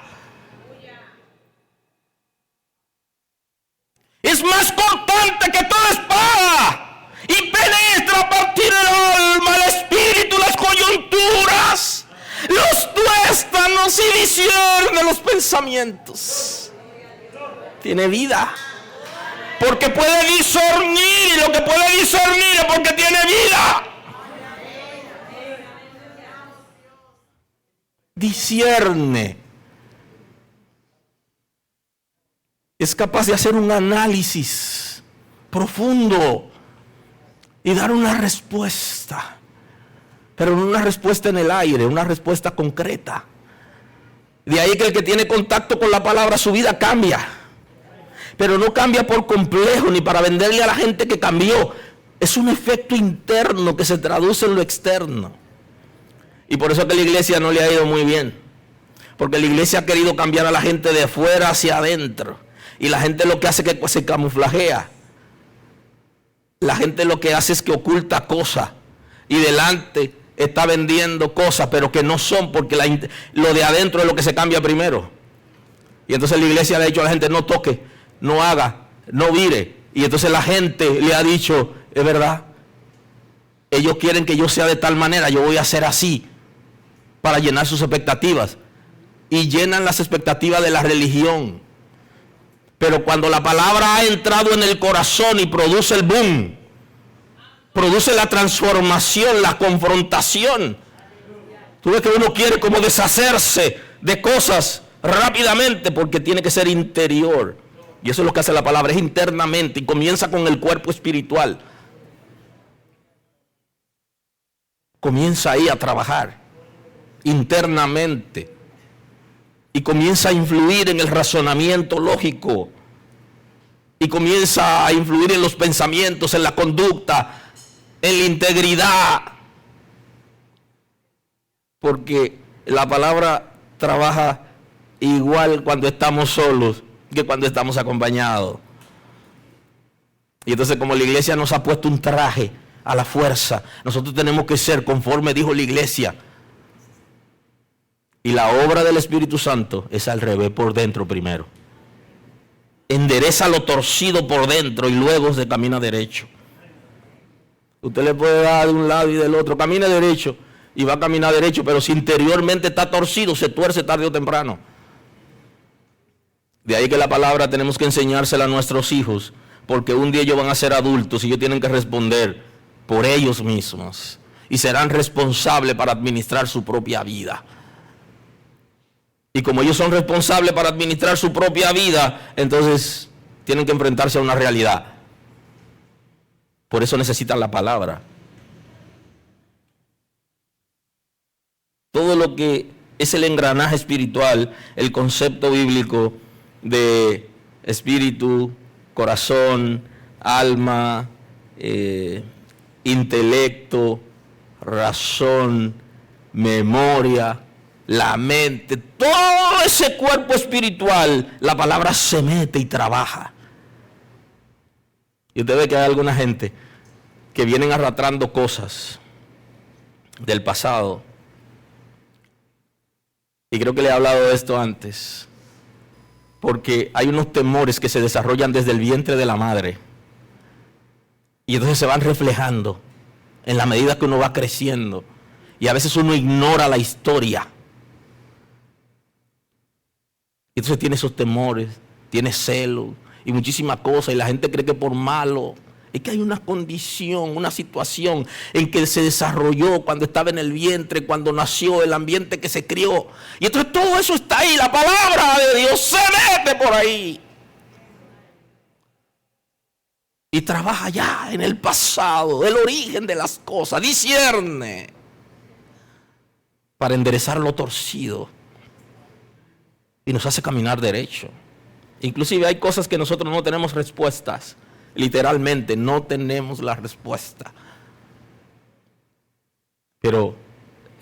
Es más cortante que toda espada y penetra a partir del alma, el espíritu, las coyunturas, los tuéstanos y discierne los pensamientos. Tiene vida. Porque puede discernir, y lo que puede discernir es porque tiene vida. Discierne. Es capaz de hacer un análisis profundo y dar una respuesta. Pero no una respuesta en el aire, una respuesta concreta. De ahí que el que tiene contacto con la palabra, su vida cambia. Pero no cambia por complejo ni para venderle a la gente que cambió. Es un efecto interno que se traduce en lo externo. Y por eso es que la iglesia no le ha ido muy bien. Porque la iglesia ha querido cambiar a la gente de fuera hacia adentro. Y la gente lo que hace es que se camuflajea. La gente lo que hace es que oculta cosas. Y delante está vendiendo cosas, pero que no son, porque lo de adentro es lo que se cambia primero. Y entonces la iglesia le ha dicho a la gente, no toque, no haga, no vire. Y entonces la gente le ha dicho, es verdad, ellos quieren que yo sea de tal manera, yo voy a ser así, para llenar sus expectativas. Y llenan las expectativas de la religión. Pero cuando la palabra ha entrado en el corazón y produce el boom, produce la transformación, la confrontación. Tú ves que uno quiere como deshacerse de cosas rápidamente porque tiene que ser interior. Y eso es lo que hace la palabra, es internamente, y comienza con el cuerpo espiritual. Comienza ahí a trabajar internamente. Y comienza a influir en el razonamiento lógico. Y comienza a influir en los pensamientos, en la conducta, en la integridad. Porque la palabra trabaja igual cuando estamos solos que cuando estamos acompañados. Y entonces, como la iglesia nos ha puesto un traje a la fuerza, nosotros tenemos que ser conforme dijo la iglesia. Y la obra del Espíritu Santo es al revés, por dentro primero. Endereza lo torcido por dentro y luego se camina derecho. Usted le puede dar de un lado y del otro, camina derecho y va a caminar derecho, pero si interiormente está torcido, se tuerce tarde o temprano. De ahí que la palabra tenemos que enseñársela a nuestros hijos, porque un día ellos van a ser adultos y ellos tienen que responder por ellos mismos. Y serán responsables para administrar su propia vida. Y como ellos son responsables para administrar su propia vida, entonces tienen que enfrentarse a una realidad. Por eso necesitan la palabra. Todo lo que es el engranaje espiritual, el concepto bíblico de espíritu, corazón, alma, intelecto, razón, memoria, la mente, todo ese cuerpo espiritual, la palabra se mete y trabaja. Y usted ve que hay alguna gente que vienen arrastrando cosas del pasado. Y creo que le he hablado de esto antes. Porque hay unos temores que se desarrollan desde el vientre de la madre. Y entonces se van reflejando en la medida que uno va creciendo. Y a veces uno ignora la historia. Y entonces tiene esos temores, tiene celos y muchísimas cosas. Y la gente cree que por malo. Es que hay una condición, una situación en que se desarrolló cuando estaba en el vientre, cuando nació, el ambiente que se crió. Y entonces todo eso está ahí. La palabra de Dios se mete por ahí. Y trabaja ya en el pasado, el origen de las cosas. Discierne para enderezar lo torcido. Y nos hace caminar derecho. Inclusive hay cosas que nosotros no tenemos respuestas. Literalmente no tenemos la respuesta. Pero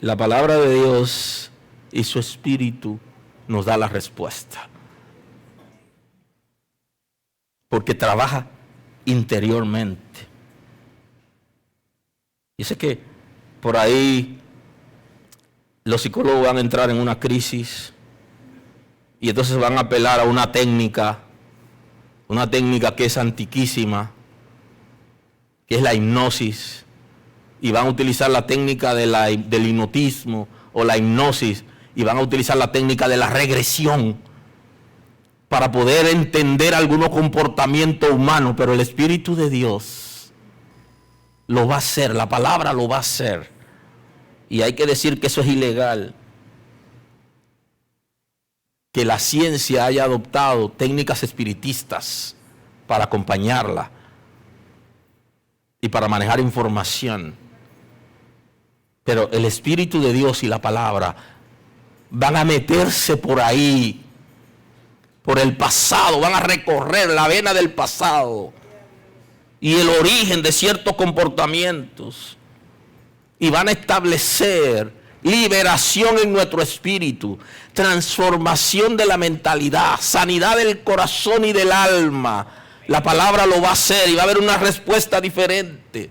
la palabra de Dios y su Espíritu nos da la respuesta. Porque trabaja interiormente. Y sé que por ahí los psicólogos van a entrar en una crisis. Y entonces van a apelar a una técnica que es antiquísima, que es la hipnosis. Y van a utilizar la técnica del hipnotismo o la hipnosis. Y van a utilizar la técnica de la regresión para poder entender algunos comportamientos humanos. Pero el Espíritu de Dios lo va a hacer, la palabra lo va a hacer. Y hay que decir que eso es ilegal. Que la ciencia haya adoptado técnicas espiritistas para acompañarla y para manejar información. Pero el Espíritu de Dios y la palabra van a meterse por ahí, por el pasado, van a recorrer la vena del pasado y el origen de ciertos comportamientos y van a establecer liberación en nuestro espíritu, transformación de la mentalidad, sanidad del corazón y del alma. La palabra lo va a hacer y va a haber una respuesta diferente.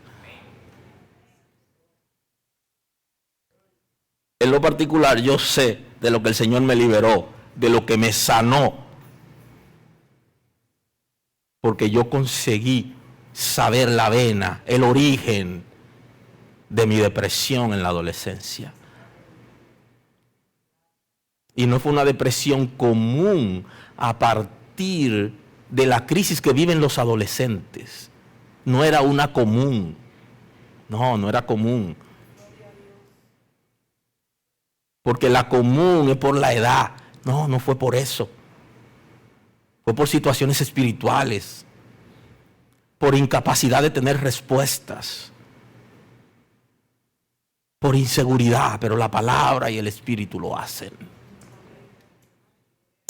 En lo particular, yo sé de lo que el Señor me liberó, de lo que me sanó, porque yo conseguí saber la vena, el origen de mi depresión en la adolescencia. Y no fue una depresión común a partir de la crisis que viven los adolescentes. No era una común. No era común. Porque la común es por la edad. No fue por eso. Fue por situaciones espirituales. Por incapacidad de tener respuestas. Por inseguridad, pero la palabra y el espíritu lo hacen.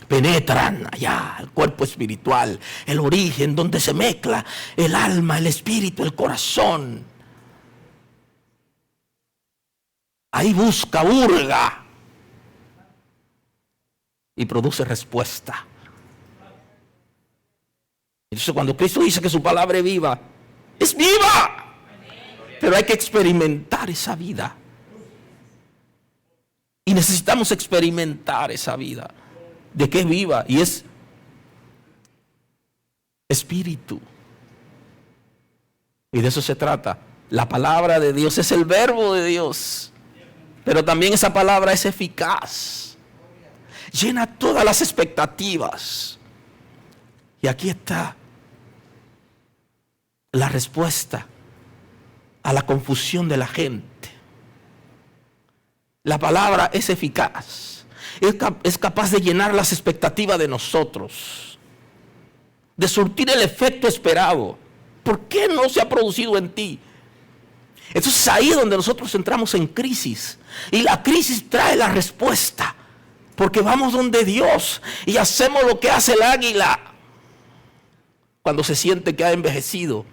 Penetran allá el cuerpo espiritual, el origen donde se mezcla el alma, el espíritu, el corazón. Ahí busca, hurga y produce respuesta. Entonces cuando Cristo dice que su palabra es viva, es viva, pero hay que experimentar esa vida. Y necesitamos experimentar esa vida. ¿De qué es viva? Y es espíritu. Y de eso se trata. La palabra de Dios es el verbo de Dios. Pero también esa palabra es eficaz. Llena todas las expectativas. Y aquí está la respuesta a la confusión de la gente. La palabra es eficaz. Es capaz de llenar las expectativas de nosotros, de surtir el efecto esperado. ¿Por qué no se ha producido en ti? Entonces ahí es donde nosotros entramos en crisis. Y la crisis trae la respuesta. Porque vamos donde Dios y hacemos lo que hace el águila cuando se siente que ha envejecido,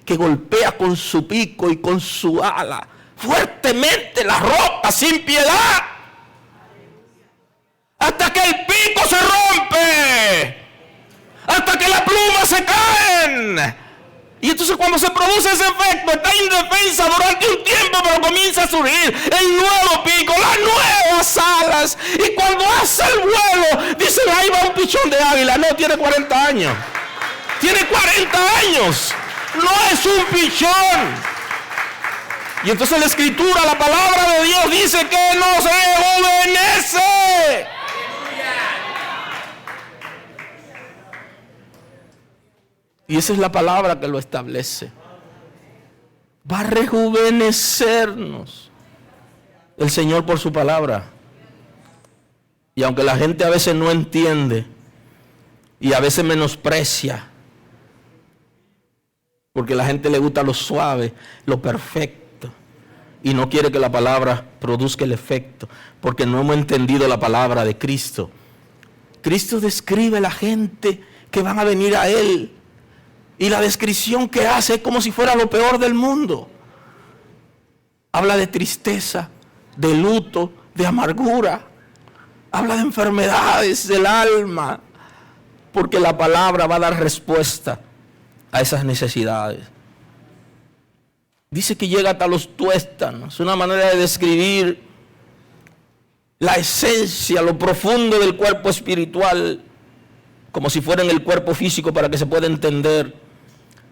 que golpea con su pico y con su ala fuertemente la roca sin piedad, hasta que el pico se rompe, hasta que las plumas se caen. Y entonces cuando se produce ese efecto, está indefensa durante un tiempo, pero comienza a surgir el nuevo pico, las nuevas alas. Y cuando hace el vuelo, dicen, ahí va un pichón de águila. No, tiene 40 años. Tiene 40 años. No es un pichón. Y entonces la escritura, la palabra de Dios dice que nos rejuvenece. Y esa es la palabra que lo establece. Va a rejuvenecernos el Señor por su palabra. Y aunque la gente a veces no entiende y a veces menosprecia, porque a la gente le gusta lo suave, lo perfecto, y no quiere que la palabra produzca el efecto, porque no hemos entendido la palabra de Cristo. Cristo describe a la gente que van a venir a Él. Y la descripción que hace es como si fuera lo peor del mundo. Habla de tristeza, de luto, de amargura. Habla de enfermedades del alma. Porque la palabra va a dar respuesta a esas necesidades. Dice que llega hasta los tuéstanos. Una manera de describir la esencia, lo profundo del cuerpo espiritual. Como si fuera en el cuerpo físico para que se pueda entender.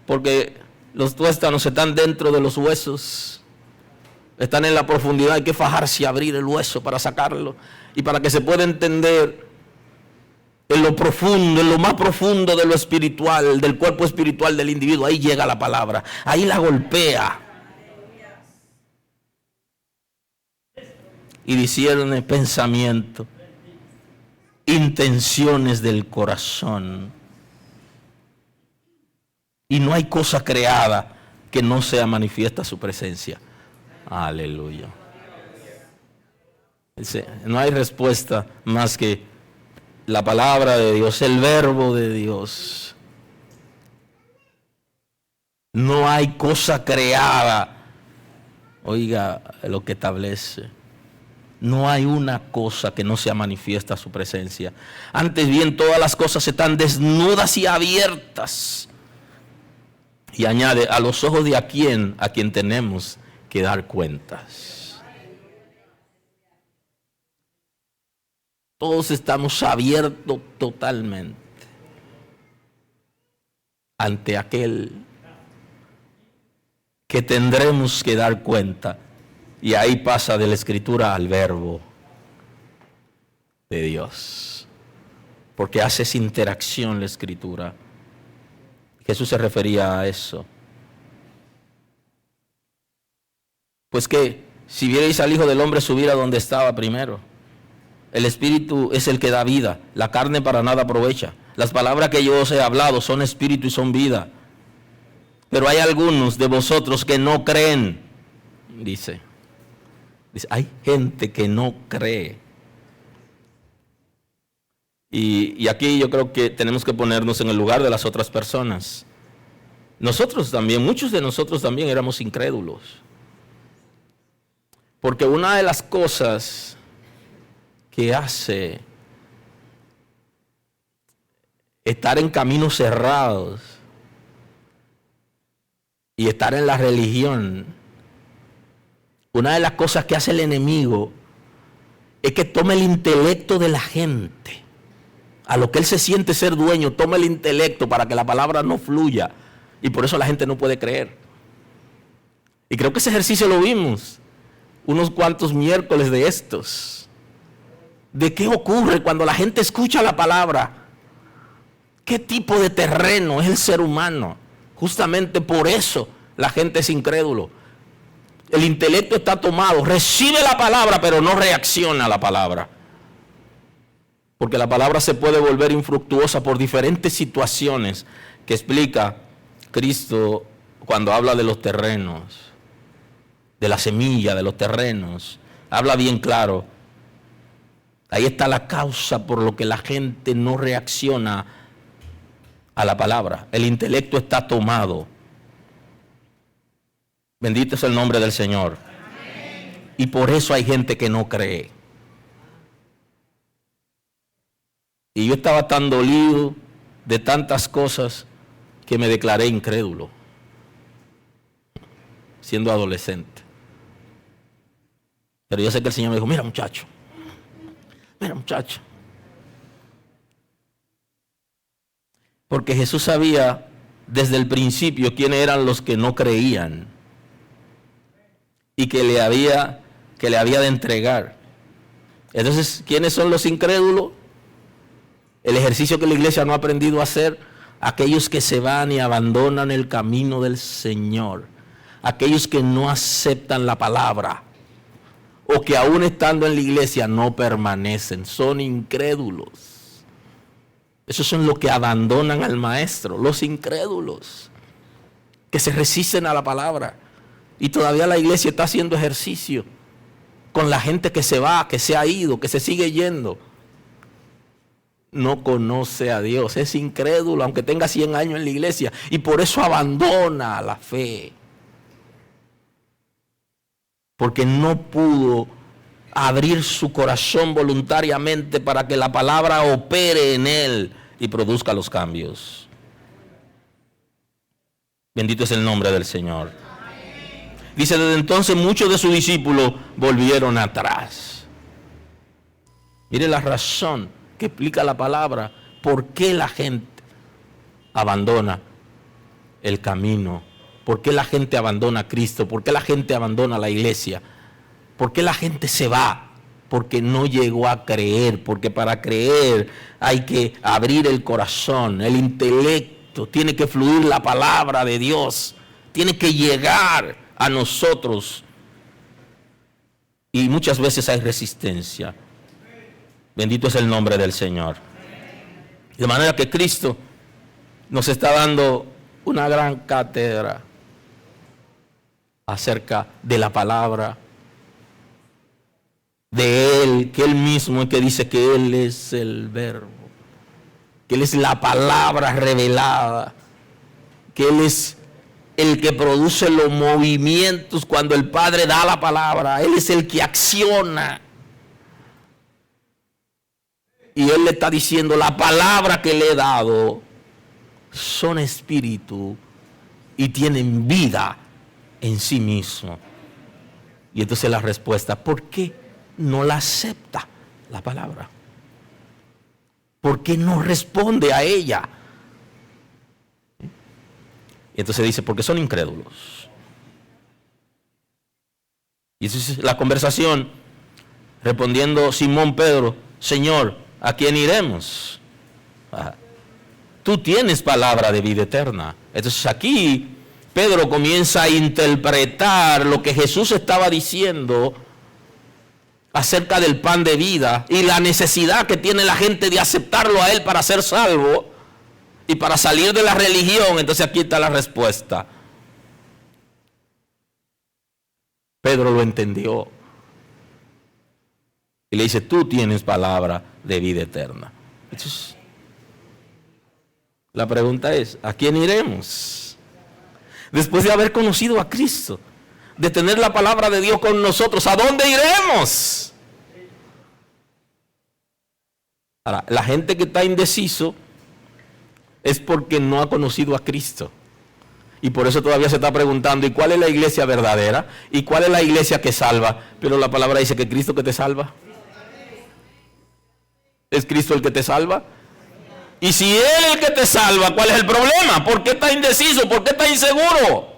Porque los tuéstanos están dentro de los huesos. Están en la profundidad, hay que fajarse y abrir el hueso para sacarlo. Y para que se pueda entender en lo profundo, en lo más profundo de lo espiritual, del cuerpo espiritual del individuo, ahí llega la palabra, ahí la golpea. Y discierne pensamiento, intenciones del corazón. Y no hay cosa creada que no sea manifiesta su presencia. Aleluya. No hay respuesta más que la palabra de Dios, el verbo de Dios. No hay cosa creada. Oiga lo que establece. No hay una cosa que no sea manifiesta su presencia. Antes bien, todas las cosas están desnudas y abiertas. Y añade, a los ojos de a quien tenemos que dar cuentas. Todos estamos abiertos totalmente ante aquel que tendremos que dar cuenta. Y ahí pasa de la escritura al verbo de Dios. Porque hace esa interacción la escritura. Jesús se refería a eso. Pues que si vierais al Hijo del Hombre subir a donde estaba primero. El Espíritu es el que da vida. La carne para nada aprovecha. Las palabras que yo os he hablado son espíritu y son vida. Pero hay algunos de vosotros que no creen. Dice, hay gente que no cree. Y aquí yo creo que tenemos que ponernos en el lugar de las otras personas. Nosotros también, muchos de nosotros también éramos incrédulos. Porque una de las cosas que hace estar en caminos cerrados y estar en la religión, una de las cosas que hace el enemigo es que toma el intelecto de la gente, a lo que él se siente ser dueño, toma el intelecto para que la palabra no fluya, y por eso la gente no puede creer. Y creo que ese ejercicio lo vimos unos cuantos miércoles de estos, de qué ocurre cuando la gente escucha la palabra, qué tipo de terreno es el ser humano. Justamente por eso la gente es incrédulo. El intelecto está tomado, recibe la palabra, pero no reacciona a la palabra. Porque la palabra se puede volver infructuosa por diferentes situaciones que explica Cristo cuando habla de los terrenos, de la semilla, de los terrenos. Habla bien claro. Ahí está la causa por lo que la gente no reacciona a la palabra. El intelecto está tomado. Bendito es el nombre del Señor. Amén. Y por eso hay gente que no cree. Y yo estaba tan dolido de tantas cosas que me declaré incrédulo, siendo adolescente. Pero yo sé que el Señor me dijo, mira muchacho, porque Jesús sabía desde el principio quiénes eran los que no creían y que le había de entregar. Entonces, ¿quiénes son los incrédulos? El ejercicio que la iglesia no ha aprendido a hacer, aquellos que se van y abandonan el camino del Señor, aquellos que no aceptan la palabra, o que aún estando en la iglesia no permanecen, son incrédulos. Esos son los que abandonan al maestro, los incrédulos, que se resisten a la palabra. Y todavía la iglesia está haciendo ejercicio con la gente que se va, que se ha ido, que se sigue yendo. No conoce a Dios, es incrédulo, aunque tenga 100 años en la iglesia, y por eso abandona la fe. Porque no pudo abrir su corazón voluntariamente para que la palabra opere en él y produzca los cambios. Bendito es el nombre del Señor. Dice, desde entonces muchos de sus discípulos volvieron atrás. Mire la razón que explica la palabra, por qué la gente abandona el camino, por qué la gente abandona a Cristo, por qué la gente abandona la iglesia, por qué la gente se va, porque no llegó a creer, porque para creer hay que abrir el corazón, el intelecto, tiene que fluir la palabra de Dios, tiene que llegar a nosotros, y muchas veces hay resistencia. Bendito es el nombre del Señor. De manera que Cristo nos está dando una gran cátedra acerca de la palabra, de Él, que Él mismo es que dice que Él es el verbo, que Él es la palabra revelada, que Él es el que produce los movimientos cuando el Padre da la palabra. Él es el que acciona. Y Él le está diciendo, la palabra que le he dado son espíritu y tienen vida en sí mismo. Y entonces la respuesta, ¿por qué no la acepta la palabra? ¿Por qué no responde a ella? Y entonces dice, porque son incrédulos. Y entonces la conversación, respondiendo Simón Pedro, Señor, ¿a quién iremos? Tú tienes palabra de vida eterna. Entonces aquí Pedro comienza a interpretar lo que Jesús estaba diciendo acerca del pan de vida y la necesidad que tiene la gente de aceptarlo a Él para ser salvo y para salir de la religión. Entonces aquí está la respuesta. Pedro lo entendió y le dice, tú tienes palabra de vida eterna. Entonces, la pregunta es, ¿a quién iremos? Después de haber conocido a Cristo, de tener la palabra de Dios con nosotros, ¿a dónde iremos? Ahora, la gente que está indeciso es porque no ha conocido a Cristo. Y por eso todavía se está preguntando, ¿y cuál es la iglesia verdadera? ¿Y cuál es la iglesia que salva? Pero la palabra dice que Cristo que te salva. ¿Es Cristo el que te salva? Y si Él es el que te salva, ¿cuál es el problema? ¿Por qué estás indeciso? ¿Por qué estás inseguro?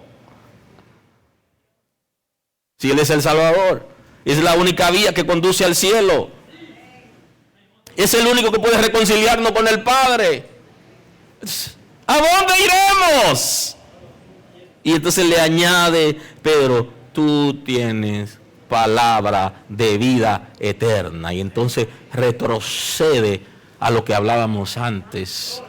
Si Él es el Salvador, es la única vía que conduce al cielo. Es el único que puede reconciliarnos con el Padre. ¿A dónde iremos? Y entonces le añade Pedro, tú tienes palabra de vida eterna. Y entonces retrocede a lo que hablábamos antes.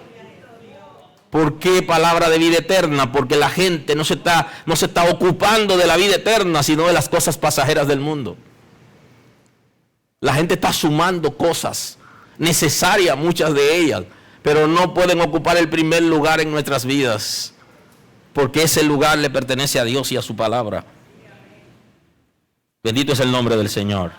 ¿Por qué palabra de vida eterna? Porque la gente no se está ocupando de la vida eterna, sino de las cosas pasajeras del mundo. La gente está sumando cosas necesarias, muchas de ellas, pero no pueden ocupar el primer lugar en nuestras vidas, porque ese lugar le pertenece a Dios y a su palabra. Bendito es el nombre del Señor.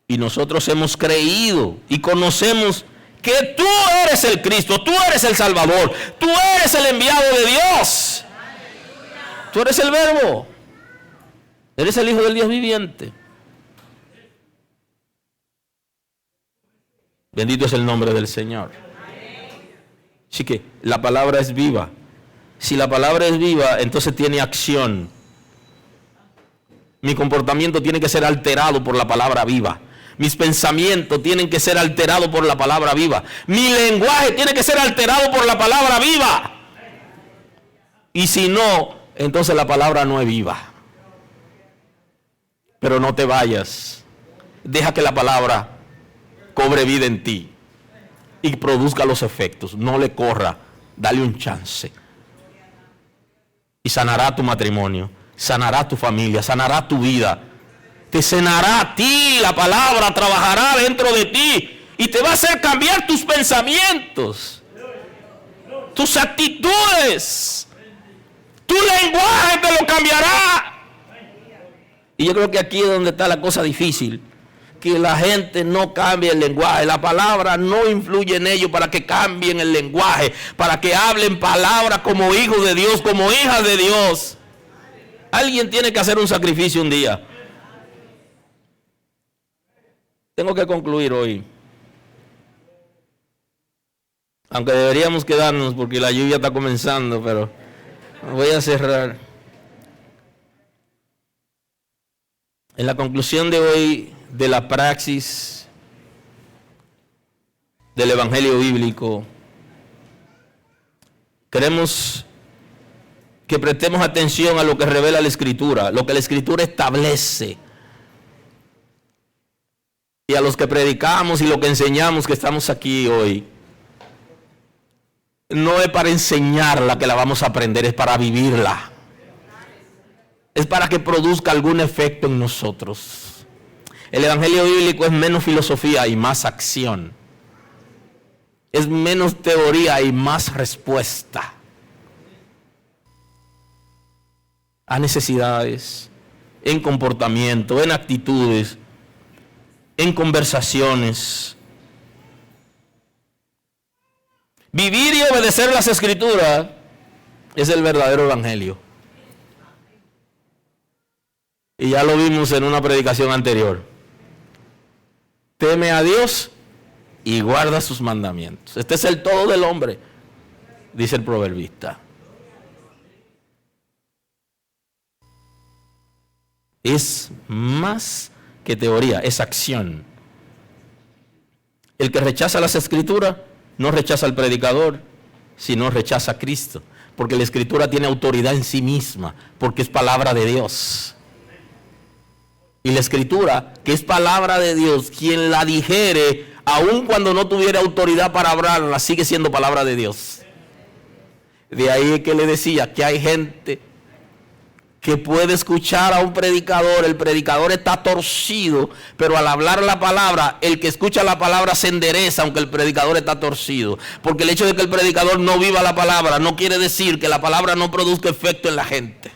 Y nosotros hemos creído y conocemos que tú eres el Cristo, tú eres el Salvador, tú eres el enviado de Dios. Tú eres el Verbo, eres el Hijo del Dios viviente. Bendito es el nombre del Señor. Así que la palabra es viva. Si la palabra es viva, entonces tiene acción. Mi comportamiento tiene que ser alterado por la palabra viva. Mis pensamientos tienen que ser alterados por la palabra viva. Mi lenguaje tiene que ser alterado por la palabra viva. Y si no, entonces la palabra no es viva. Pero no te vayas. Deja que la palabra cobre vida en ti y produzca los efectos. No le corra. Dale un chance. Y sanará tu matrimonio. Sanará tu familia. Sanará tu vida. Te sanará a ti, la palabra trabajará dentro de ti y te va a hacer cambiar tus pensamientos, tus actitudes, tu lenguaje te lo cambiará. Y yo creo que aquí es donde está la cosa difícil, que la gente no cambie el lenguaje, la palabra no influye en ellos para que cambien el lenguaje, para que hablen palabras como hijos de Dios, como hijas de Dios. Alguien tiene que hacer un sacrificio un día. Tengo que concluir hoy. Aunque deberíamos quedarnos porque la lluvia está comenzando, pero voy a cerrar. En la conclusión de hoy de la praxis del Evangelio bíblico, queremos que prestemos atención a lo que revela la Escritura, lo que la Escritura establece. Y a los que predicamos y lo que enseñamos que estamos aquí hoy, no es para enseñarla que la vamos a aprender, es para vivirla. Es para que produzca algún efecto en nosotros. El Evangelio bíblico es menos filosofía y más acción. Es menos teoría y más respuesta a necesidades, en comportamiento, en actitudes, en conversaciones. Vivir y obedecer las Escrituras es el verdadero evangelio. Y ya lo vimos en una predicación anterior. Teme a Dios y guarda sus mandamientos. Este es el todo del hombre, dice el proverbista. Es más que teoría, es acción. El que rechaza las Escrituras no rechaza al predicador, sino rechaza a Cristo. Porque la Escritura tiene autoridad en sí misma, porque es palabra de Dios. Y la Escritura, que es palabra de Dios, quien la dijere, aun cuando no tuviera autoridad para hablarla, sigue siendo palabra de Dios. De ahí que le decía que hay gente que puede escuchar a un predicador, el predicador está torcido, pero al hablar la palabra, el que escucha la palabra se endereza, aunque el predicador está torcido. Porque el hecho de que el predicador no viva la palabra no quiere decir que la palabra no produzca efecto en la gente.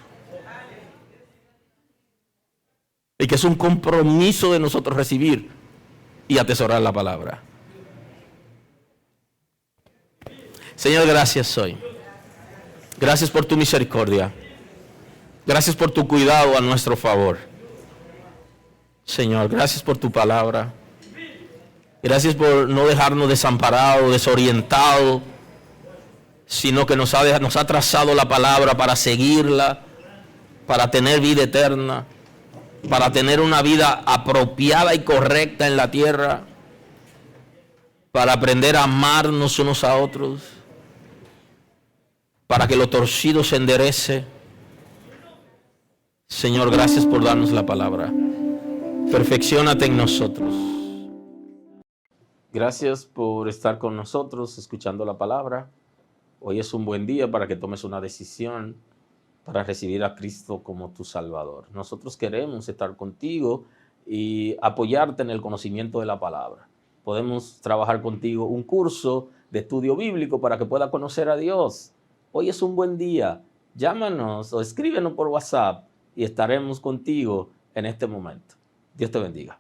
Y que es un compromiso de nosotros recibir y atesorar la palabra. Señor, gracias hoy. Gracias por tu misericordia. Gracias por tu cuidado a nuestro favor. Señor, gracias por tu palabra. Gracias por no dejarnos desamparados, desorientados, sino que nos ha trazado la palabra para seguirla, para tener vida eterna, para tener una vida apropiada y correcta en la tierra, para aprender a amarnos unos a otros, para que lo torcido se enderece. Señor, gracias por darnos la palabra. Perfecciónate en nosotros. Gracias por estar con nosotros escuchando la palabra. Hoy es un buen día para que tomes una decisión para recibir a Cristo como tu Salvador. Nosotros queremos estar contigo y apoyarte en el conocimiento de la palabra. Podemos trabajar contigo un curso de estudio bíblico para que puedas conocer a Dios. Hoy es un buen día. Llámanos o escríbenos por WhatsApp y estaremos contigo en este momento. Dios te bendiga.